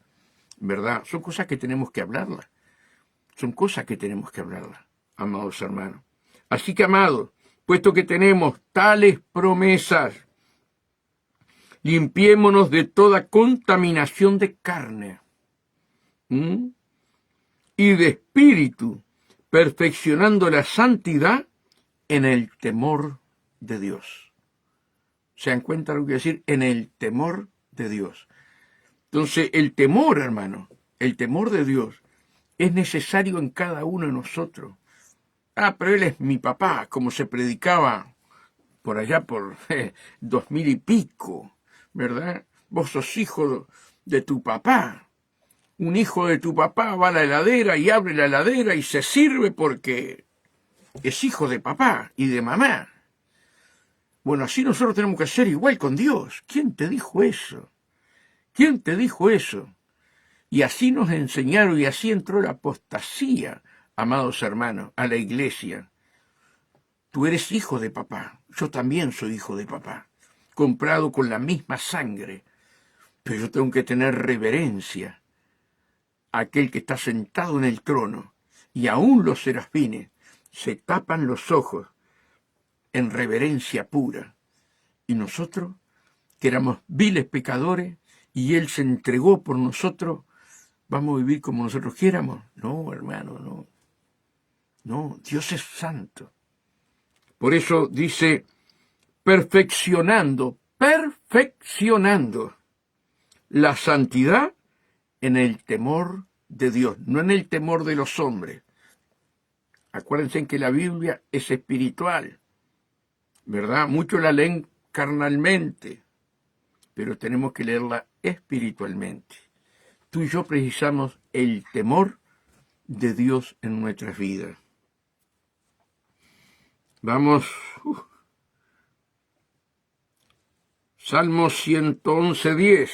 ¿Verdad? Son cosas que tenemos que hablarlas. Son cosas que tenemos que hablarlas, amados hermanos. Así que, amados, puesto que tenemos tales promesas, limpiémonos de toda contaminación de carne y de espíritu, perfeccionando la santidad en el temor de Dios. ¿Se dan cuenta lo que quiere decir? En el temor de Dios. Entonces, el temor, hermano, el temor de Dios es necesario en cada uno de nosotros. Pero él es mi papá, como se predicaba por allá por 2000 y pico, ¿verdad? Vos sos hijo de tu papá. Un hijo de tu papá va a la heladera y abre la heladera y se sirve porque es hijo de papá y de mamá. Bueno, así nosotros tenemos que ser igual con Dios. ¿Quién te dijo eso? ¿Quién te dijo eso? Y así nos enseñaron y así entró la apostasía, amados hermanos, a la iglesia. Tú eres hijo de papá, yo también soy hijo de papá, comprado con la misma sangre, pero yo tengo que tener reverencia a aquel que está sentado en el trono, y aún los serafines se tapan los ojos en reverencia pura. Y nosotros, que éramos viles pecadores, y Él se entregó por nosotros, ¿vamos a vivir como nosotros quieramos? No, hermano, no. No, Dios es santo. Por eso dice, perfeccionando la santidad en el temor de Dios, no en el temor de los hombres. Acuérdense que la Biblia es espiritual, ¿verdad? Muchos la leen carnalmente, pero tenemos que leerla espiritualmente. Tú y yo precisamos el temor de Dios en nuestras vidas. Vamos. Salmo 111:10.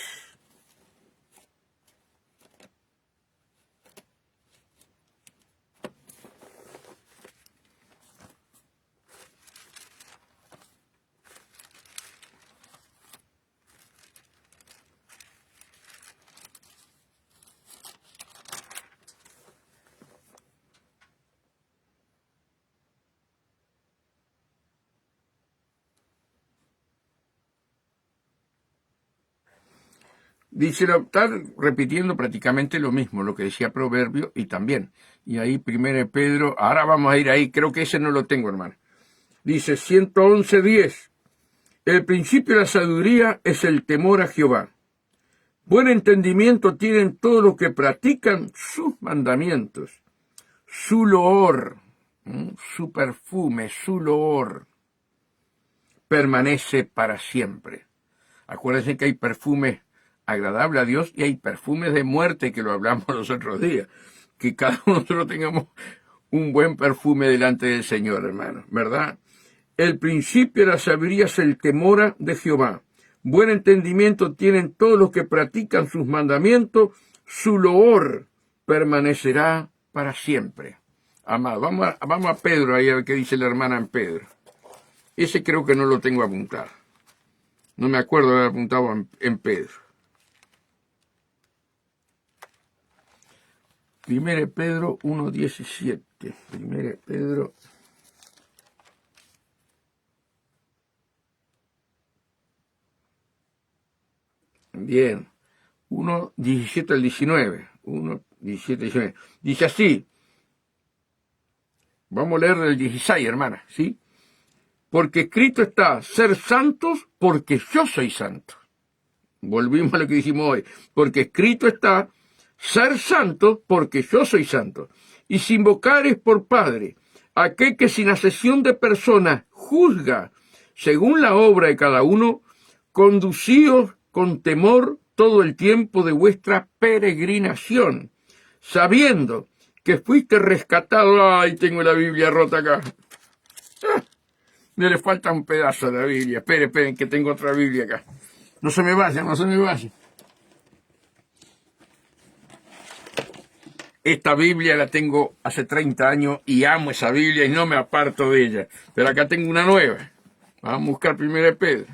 Dice, está repitiendo prácticamente lo mismo, lo que decía Proverbio y también. Y ahí 1 Pedro, ahora vamos a ir ahí, creo que ese no lo tengo, hermano. Dice 111:10. El principio de la sabiduría es el temor a Jehová. Buen entendimiento tienen todos los que practican sus mandamientos. Su loor, su perfume, su loor, permanece para siempre. Acuérdense que hay perfumes agradable a Dios y hay perfumes de muerte, que lo hablamos los otros días, que cada uno de nosotros tengamos un buen perfume delante del Señor, hermano, ¿verdad? El principio de la sabiduría es el temor de Jehová. Buen entendimiento tienen todos los que practican sus mandamientos, su loor permanecerá para siempre. Amado, vamos a Pedro, ahí a ver qué dice la hermana en Pedro. Ese creo que no lo tengo apuntado. No me acuerdo de haber apuntado en Pedro. 1 Pedro 1:17. 1 Pedro. Bien. 1:17 al 19. 1:17-19. Dice así. Vamos a leer el 16, hermana, ¿sí? Porque escrito está, ser santos porque yo soy santo. Volvimos a lo que dijimos hoy. Porque escrito está, ser santo porque yo soy santo. Y si invocares por Padre aquel que sin acepción de personas juzga según la obra de cada uno, conducíos con temor todo el tiempo de vuestra peregrinación, sabiendo que fuiste rescatado. Ay, tengo la Biblia rota acá. Me le falta un pedazo de la Biblia. Esperen, que tengo otra Biblia acá. No se me vayan. Esta Biblia la tengo hace 30 años y amo esa Biblia y no me aparto de ella. Pero acá tengo una nueva. Vamos a buscar 1 Pedro.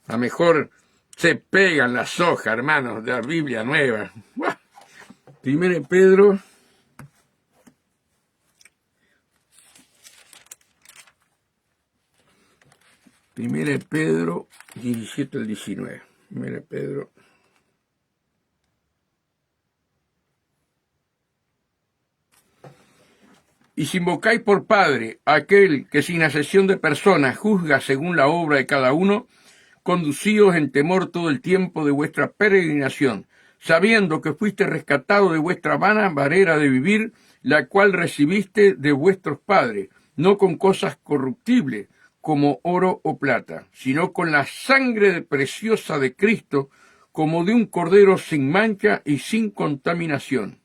A lo mejor se pegan las hojas, hermanos, de la Biblia nueva. 1 Pedro. Primera Pedro 17 al 19. 1 Pedro. Y si invocáis por Padre a aquel que sin acepción de personas juzga según la obra de cada uno, conducíos en temor todo el tiempo de vuestra peregrinación, sabiendo que fuiste rescatado de vuestra vana manera de vivir, la cual recibiste de vuestros padres, no con cosas corruptibles, como oro o plata, sino con la sangre preciosa de Cristo, como de un cordero sin mancha y sin contaminación.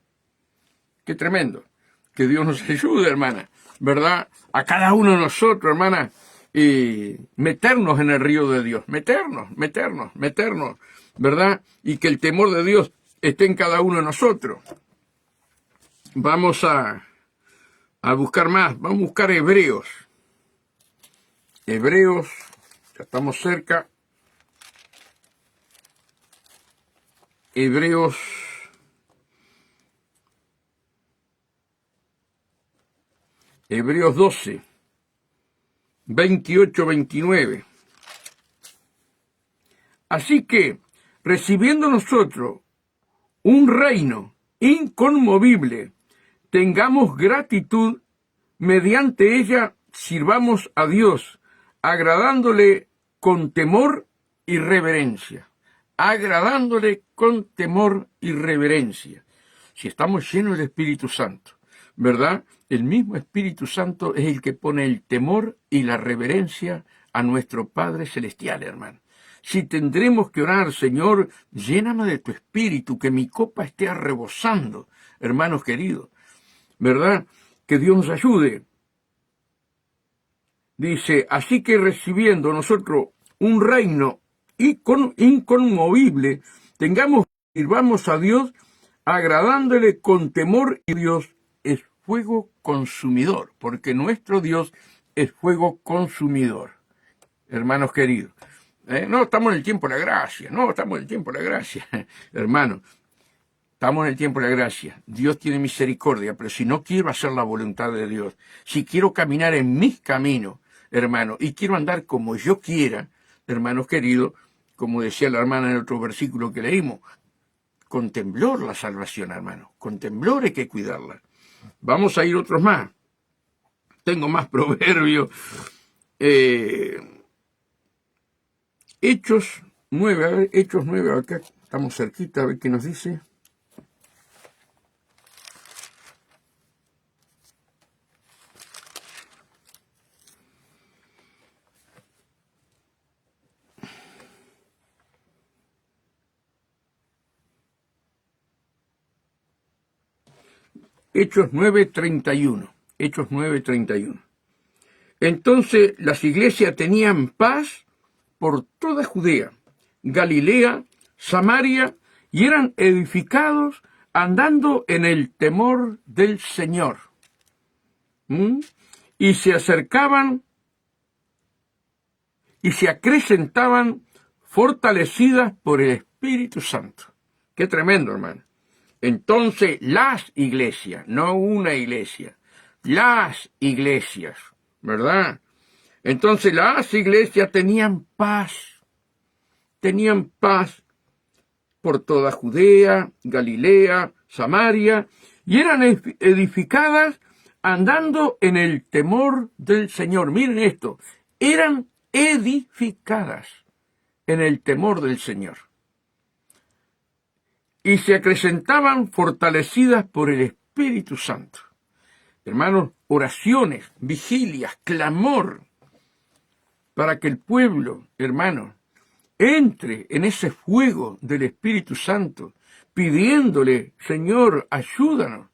¡Qué tremendo! Que Dios nos ayude, hermana, ¿verdad? A cada uno de nosotros, hermana, meternos en el río de Dios, meternos, ¿verdad? Y que el temor de Dios esté en cada uno de nosotros. Vamos a buscar más, vamos a buscar Hebreos. Hebreos, ya estamos cerca. Hebreos 12, 28-29. Así que, recibiendo nosotros un reino inconmovible, tengamos gratitud, mediante ella sirvamos a Dios, agradándole con temor y reverencia. Agradándole con temor y reverencia. Si estamos llenos del Espíritu Santo, ¿verdad? El mismo Espíritu Santo es el que pone el temor y la reverencia a nuestro Padre Celestial, hermano. Si tendremos que orar, Señor, lléname de tu Espíritu, que mi copa esté rebosando, hermanos queridos, ¿verdad? Que Dios nos ayude. Dice, así que recibiendo nosotros un reino inconmovible, sirvamos a Dios, agradándole con temor, y Dios es fuego consumidor, porque nuestro Dios es fuego consumidor, hermanos queridos. No estamos en el tiempo de la gracia, hermanos, estamos en el tiempo de la gracia. Dios tiene misericordia, pero si no quiero hacer la voluntad de Dios, si quiero caminar en mis caminos, hermanos, y quiero andar como yo quiera, hermanos queridos, como decía la hermana en otro versículo que leímos, con temblor la salvación, hermanos, con temblor hay que cuidarla. Vamos a ir otros más. Tengo más proverbios. Hechos 9, a ver, Hechos 9, acá estamos cerquita, a ver qué nos dice. Hechos 9:31. Hechos 9:31. Entonces las iglesias tenían paz por toda Judea, Galilea, Samaria, y eran edificados andando en el temor del Señor. Y se acercaban y se acrecentaban fortalecidas por el Espíritu Santo. Qué tremendo, hermano. Entonces las iglesias, no una iglesia, las iglesias, ¿verdad? Entonces las iglesias tenían paz por toda Judea, Galilea, Samaria, y eran edificadas andando en el temor del Señor. Miren esto, eran edificadas en el temor del Señor. Y se acrecentaban fortalecidas por el Espíritu Santo. Hermanos, oraciones, vigilias, clamor, para que el pueblo, hermanos, entre en ese fuego del Espíritu Santo, pidiéndole, Señor, ayúdanos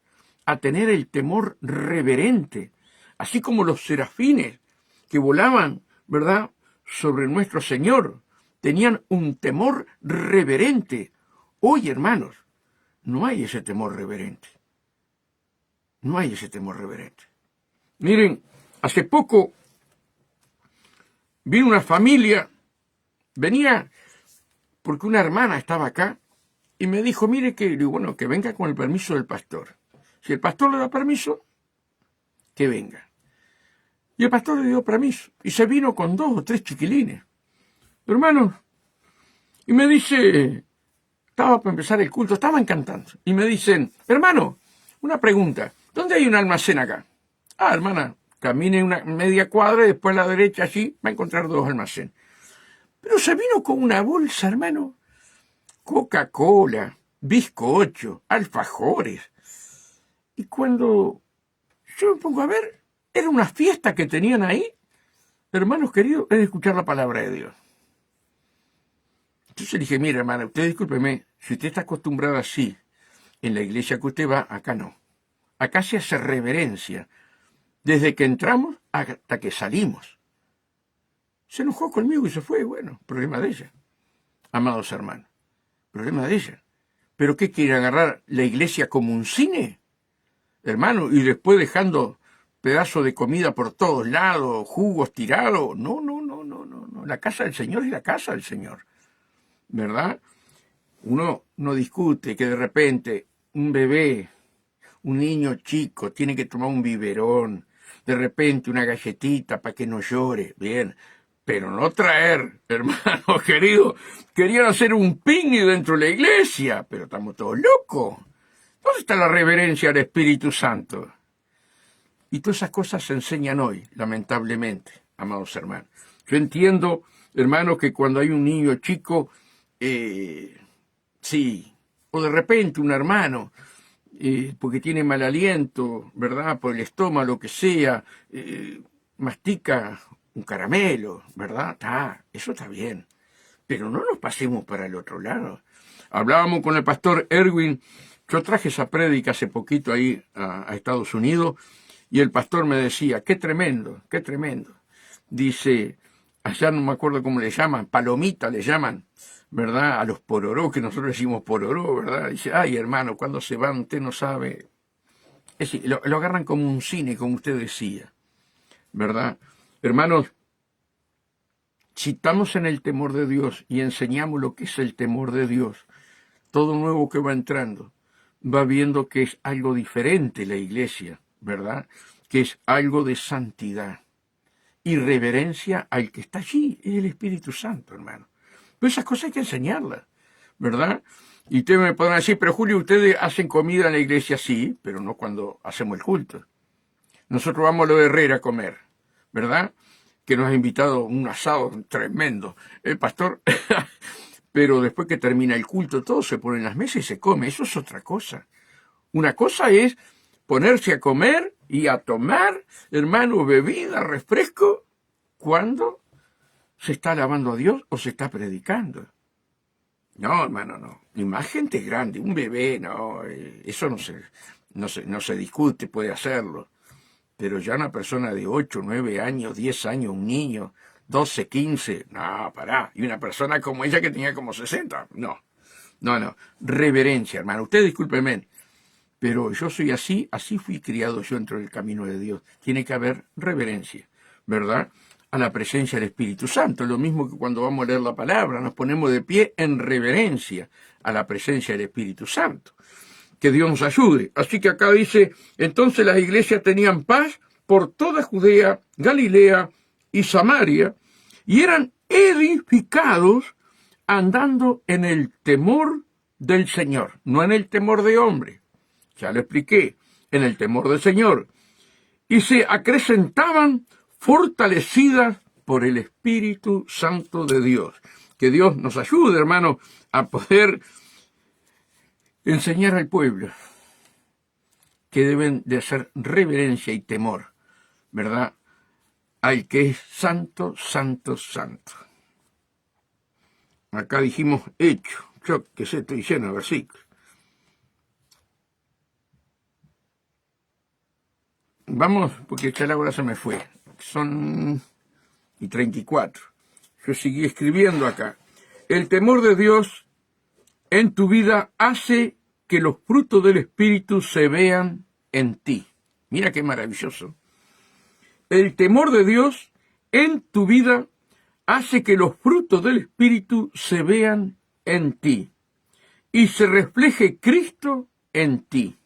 a tener el temor reverente, así como los serafines que volaban, ¿verdad?, sobre nuestro Señor, tenían un temor reverente. Hoy, hermanos, no hay ese temor reverente. No hay ese temor reverente. Miren, hace poco vino una familia, venía porque una hermana estaba acá y me dijo, mire que, digo, bueno, que venga con el permiso del pastor. Si el pastor le da permiso, que venga. Y el pastor le dio permiso y se vino con 2 o 3 chiquilines, hermanos, y me dice, estaba para empezar el culto, estaban cantando, y me dicen, hermano, una pregunta, ¿dónde hay un almacén acá? Ah, hermana, camine una media cuadra y después a la derecha allí va a encontrar 2 almacenes. Pero se vino con una bolsa, hermano, Coca-Cola, bizcocho, alfajores. Y cuando yo me pongo a ver, era una fiesta que tenían ahí, hermanos queridos, es escuchar la palabra de Dios. Entonces le dije, mira, hermana, usted discúlpeme, si usted está acostumbrada así, en la iglesia que usted va, acá no. Acá se hace reverencia, desde que entramos hasta que salimos. Se enojó conmigo y se fue, bueno, problema de ella. Amados hermanos, problema de ella. ¿Pero qué quiere, agarrar la iglesia como un cine? Hermano, y después dejando pedazos de comida por todos lados, jugos tirados. No. La casa del Señor es la casa del Señor, ¿verdad? Uno no discute que de repente un bebé, un niño chico, tiene que tomar un biberón, de repente una galletita para que no llore, bien, pero no traer, hermano querido, querían hacer un picnic dentro de la iglesia, pero estamos todos locos. ¿Dónde está la reverencia al Espíritu Santo? Y todas esas cosas se enseñan hoy, lamentablemente, amados hermanos. Yo entiendo, hermanos, que cuando hay un niño chico, sí, o de repente un hermano, porque tiene mal aliento, ¿verdad? Por el estómago, lo que sea, mastica un caramelo, ¿verdad? Eso está bien. Pero no nos pasemos para el otro lado. Hablábamos con el pastor Erwin, yo traje esa prédica hace poquito ahí a Estados Unidos, y el pastor me decía, qué tremendo, qué tremendo. Dice, allá no me acuerdo cómo le llaman, palomita le llaman, ¿verdad? A los pororó, que nosotros decimos pororó, ¿verdad? Dice, ay hermano, cuando se van usted no sabe. Es decir, lo agarran como un cine, como usted decía, ¿verdad? Hermanos, si estamos en el temor de Dios y enseñamos lo que es el temor de Dios, todo nuevo que va entrando va viendo que es algo diferente la iglesia, ¿verdad? Que es algo de santidad y reverencia al que está allí, es el Espíritu Santo, hermano. Pero esas cosas hay que enseñarlas, ¿verdad? Y ustedes me podrán decir, pero Julio, ustedes hacen comida en la iglesia, sí, pero no cuando hacemos el culto. Nosotros vamos a lo de Herrera a comer, ¿verdad? Que nos ha invitado un asado tremendo. El pastor, pero después que termina el culto, todo se pone en las mesas y se come. Eso es otra cosa. Una cosa es ponerse a comer y a tomar, hermano, bebida, refresco, cuando se está alabando a Dios o se está predicando. No, hermano, no. Y más gente grande, un bebé, no, eso no se discute, puede hacerlo. Pero ya una persona de 8, 9 años, 10 años, un niño, 12, 15, no, pará. Y una persona como ella que tenía como 60, no. Reverencia, hermano. Usted discúlpeme, pero yo soy así fui criado yo dentro del camino de Dios. Tiene que haber reverencia, ¿verdad? A la presencia del Espíritu Santo. Lo mismo que cuando vamos a leer la palabra, nos ponemos de pie en reverencia a la presencia del Espíritu Santo. Que Dios nos ayude. Así que acá dice, entonces las iglesias tenían paz por toda Judea, Galilea y Samaria, y eran edificados andando en el temor del Señor, no en el temor de hombre. Ya lo expliqué, en el temor del Señor. Y se acrecentaban fortalecidas por el Espíritu Santo de Dios. Que Dios nos ayude, hermano, a poder enseñar al pueblo que deben de hacer reverencia y temor, ¿verdad? Al que es santo, santo, santo. Acá dijimos hecho. Yo que sé, estoy lleno de versículos. Vamos, porque ya la hora se me fue. Son y 34. Yo seguí escribiendo acá. El temor de Dios en tu vida hace que los frutos del Espíritu se vean en ti. Mira qué maravilloso. El temor de Dios en tu vida hace que los frutos del Espíritu se vean en ti y se refleje Cristo en ti.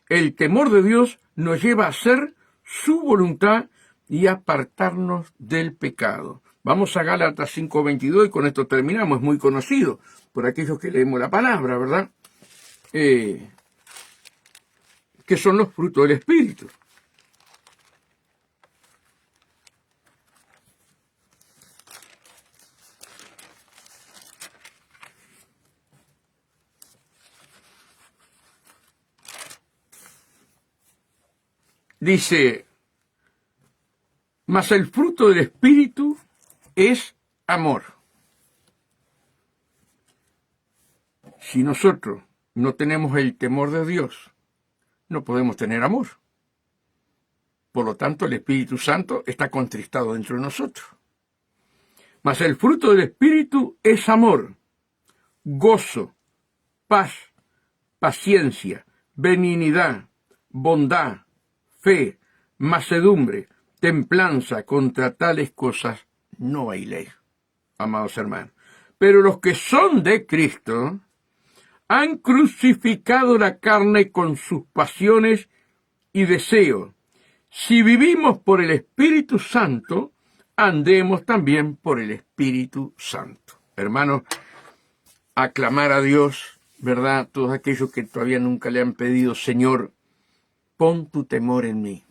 El temor de Dios nos lleva a hacer su voluntad y apartarnos del pecado. Vamos a Gálatas 5:22 y con esto terminamos. Es muy conocido por aquellos que leemos la palabra, ¿verdad? Que son los frutos del Espíritu. Dice, mas el fruto del Espíritu es amor. Si nosotros no tenemos el temor de Dios, no podemos tener amor. Por lo tanto, el Espíritu Santo está contristado dentro de nosotros. Mas el fruto del Espíritu es amor, gozo, paz, paciencia, benignidad, bondad, fe, mansedumbre, templanza. Contra tales cosas no hay ley, amados hermanos. Pero los que son de Cristo han crucificado la carne con sus pasiones y deseos. Si vivimos por el Espíritu Santo, andemos también por el Espíritu Santo. Hermanos, aclamar a Dios, ¿verdad? Todos aquellos que todavía nunca le han pedido, Señor, pon tu temor en mí.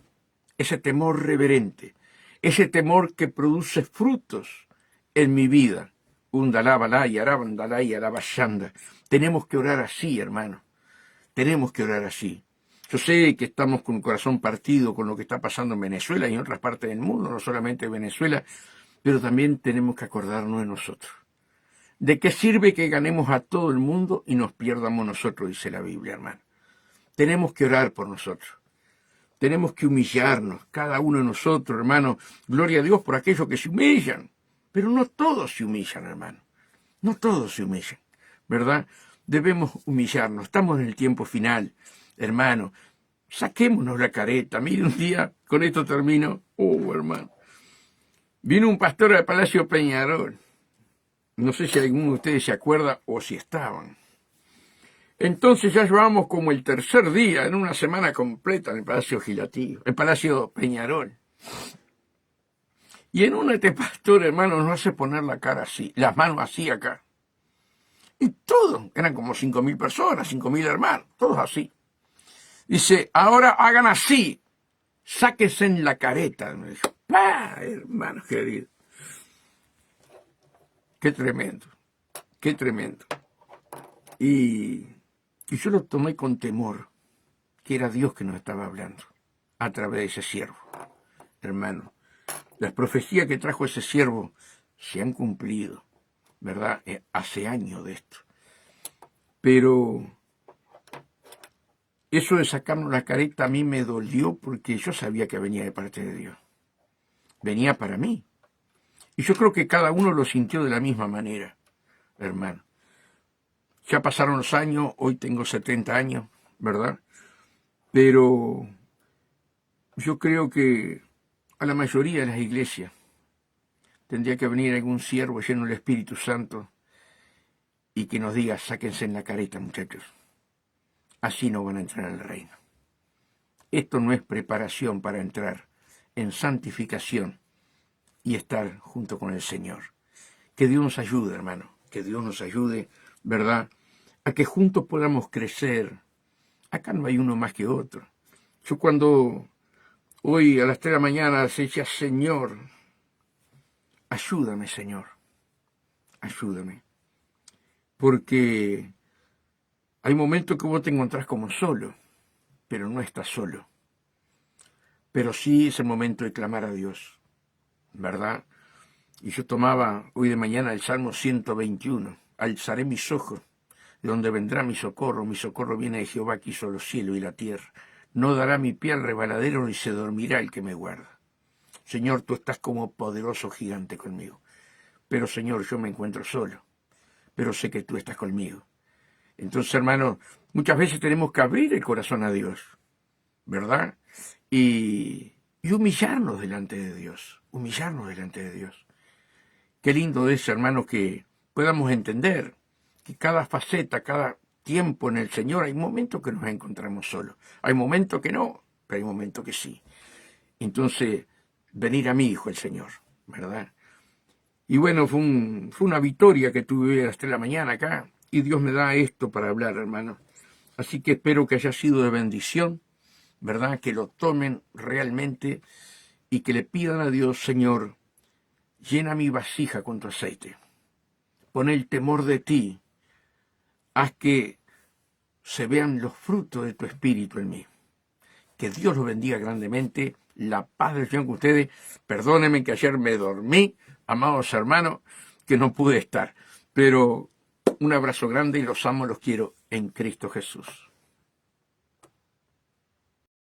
Ese temor reverente, ese temor que produce frutos en mi vida. Tenemos que orar así, hermano. Tenemos que orar así. Yo sé que estamos con el corazón partido con lo que está pasando en Venezuela y en otras partes del mundo, no solamente en Venezuela, pero también tenemos que acordarnos de nosotros. ¿De qué sirve que ganemos a todo el mundo y nos pierdamos nosotros? Dice la Biblia, hermano. Tenemos que orar por nosotros. Tenemos que humillarnos, cada uno de nosotros, hermano. Gloria a Dios por aquellos que se humillan. Pero no todos se humillan, hermano. No todos se humillan, ¿verdad? Debemos humillarnos. Estamos en el tiempo final, hermano. Saquémonos la careta. Mire, un día, con esto termino. Hermano. Vino un pastor al Palacio Peñarol. No sé si alguno de ustedes se acuerda o si estaban. Entonces ya llevamos como el tercer día, en una semana completa, en el Palacio Gilatío, el Palacio Peñarol. Y en una este pastor, hermano, nos hace poner la cara así, las manos así acá. Y todos, eran como 5.000 personas, 5.000 hermanos, todos así. Dice, ahora hagan así, sáquense en la careta. Me dijo, ¡pah! Hermanos queridos. Qué tremendo, qué tremendo. Y yo lo tomé con temor, que era Dios que nos estaba hablando, a través de ese siervo. Hermano, las profecías que trajo ese siervo se han cumplido, ¿verdad? Hace años de esto. Pero eso de sacarnos la careta a mí me dolió porque yo sabía que venía de parte de Dios. Venía para mí. Y yo creo que cada uno lo sintió de la misma manera, hermano. Ya pasaron los años, hoy tengo 70 años, ¿verdad? Pero yo creo que a la mayoría de las iglesias tendría que venir algún siervo lleno del Espíritu Santo y que nos diga, sáquense en la careta, muchachos. Así no van a entrar al reino. Esto no es preparación para entrar en santificación y estar junto con el Señor. Que Dios nos ayude, hermano, que Dios nos ayude, ¿verdad?, a que juntos podamos crecer. Acá no hay uno más que otro. Yo cuando hoy a las 3 de la mañana se decía, Señor, ayúdame, Señor, ayúdame. Porque hay momentos que vos te encontrás como solo, pero no estás solo. Pero sí es el momento de clamar a Dios, ¿verdad? Y yo tomaba hoy de mañana el Salmo 121. Alzaré mis ojos, de donde vendrá mi socorro. Mi socorro viene de Jehová, que hizo los cielos y la tierra. No dará mi pie al resbaladero, ni se dormirá el que me guarda. Señor, tú estás como poderoso gigante conmigo. Pero, Señor, yo me encuentro solo. Pero sé que tú estás conmigo. Entonces, hermanos, muchas veces tenemos que abrir el corazón a Dios, ¿verdad? Y humillarnos delante de Dios, humillarnos delante de Dios. Qué lindo es, hermanos, que podamos entender que cada faceta, cada tiempo en el Señor, hay momentos que nos encontramos solos, hay momentos que no, pero hay momentos que sí. Entonces, venir a mí, dijo el Señor, ¿verdad? Y bueno, fue una victoria que tuve hasta la mañana acá, y Dios me da esto para hablar, hermano. Así que espero que haya sido de bendición, ¿verdad? Que lo tomen realmente y que le pidan a Dios, Señor, llena mi vasija con tu aceite. Pon el temor de ti. Haz que se vean los frutos de tu espíritu en mí. Que Dios los bendiga grandemente. La paz del Señor con ustedes. Perdónenme que ayer me dormí, amados hermanos, que no pude estar. Pero un abrazo grande y los amo, los quiero en Cristo Jesús.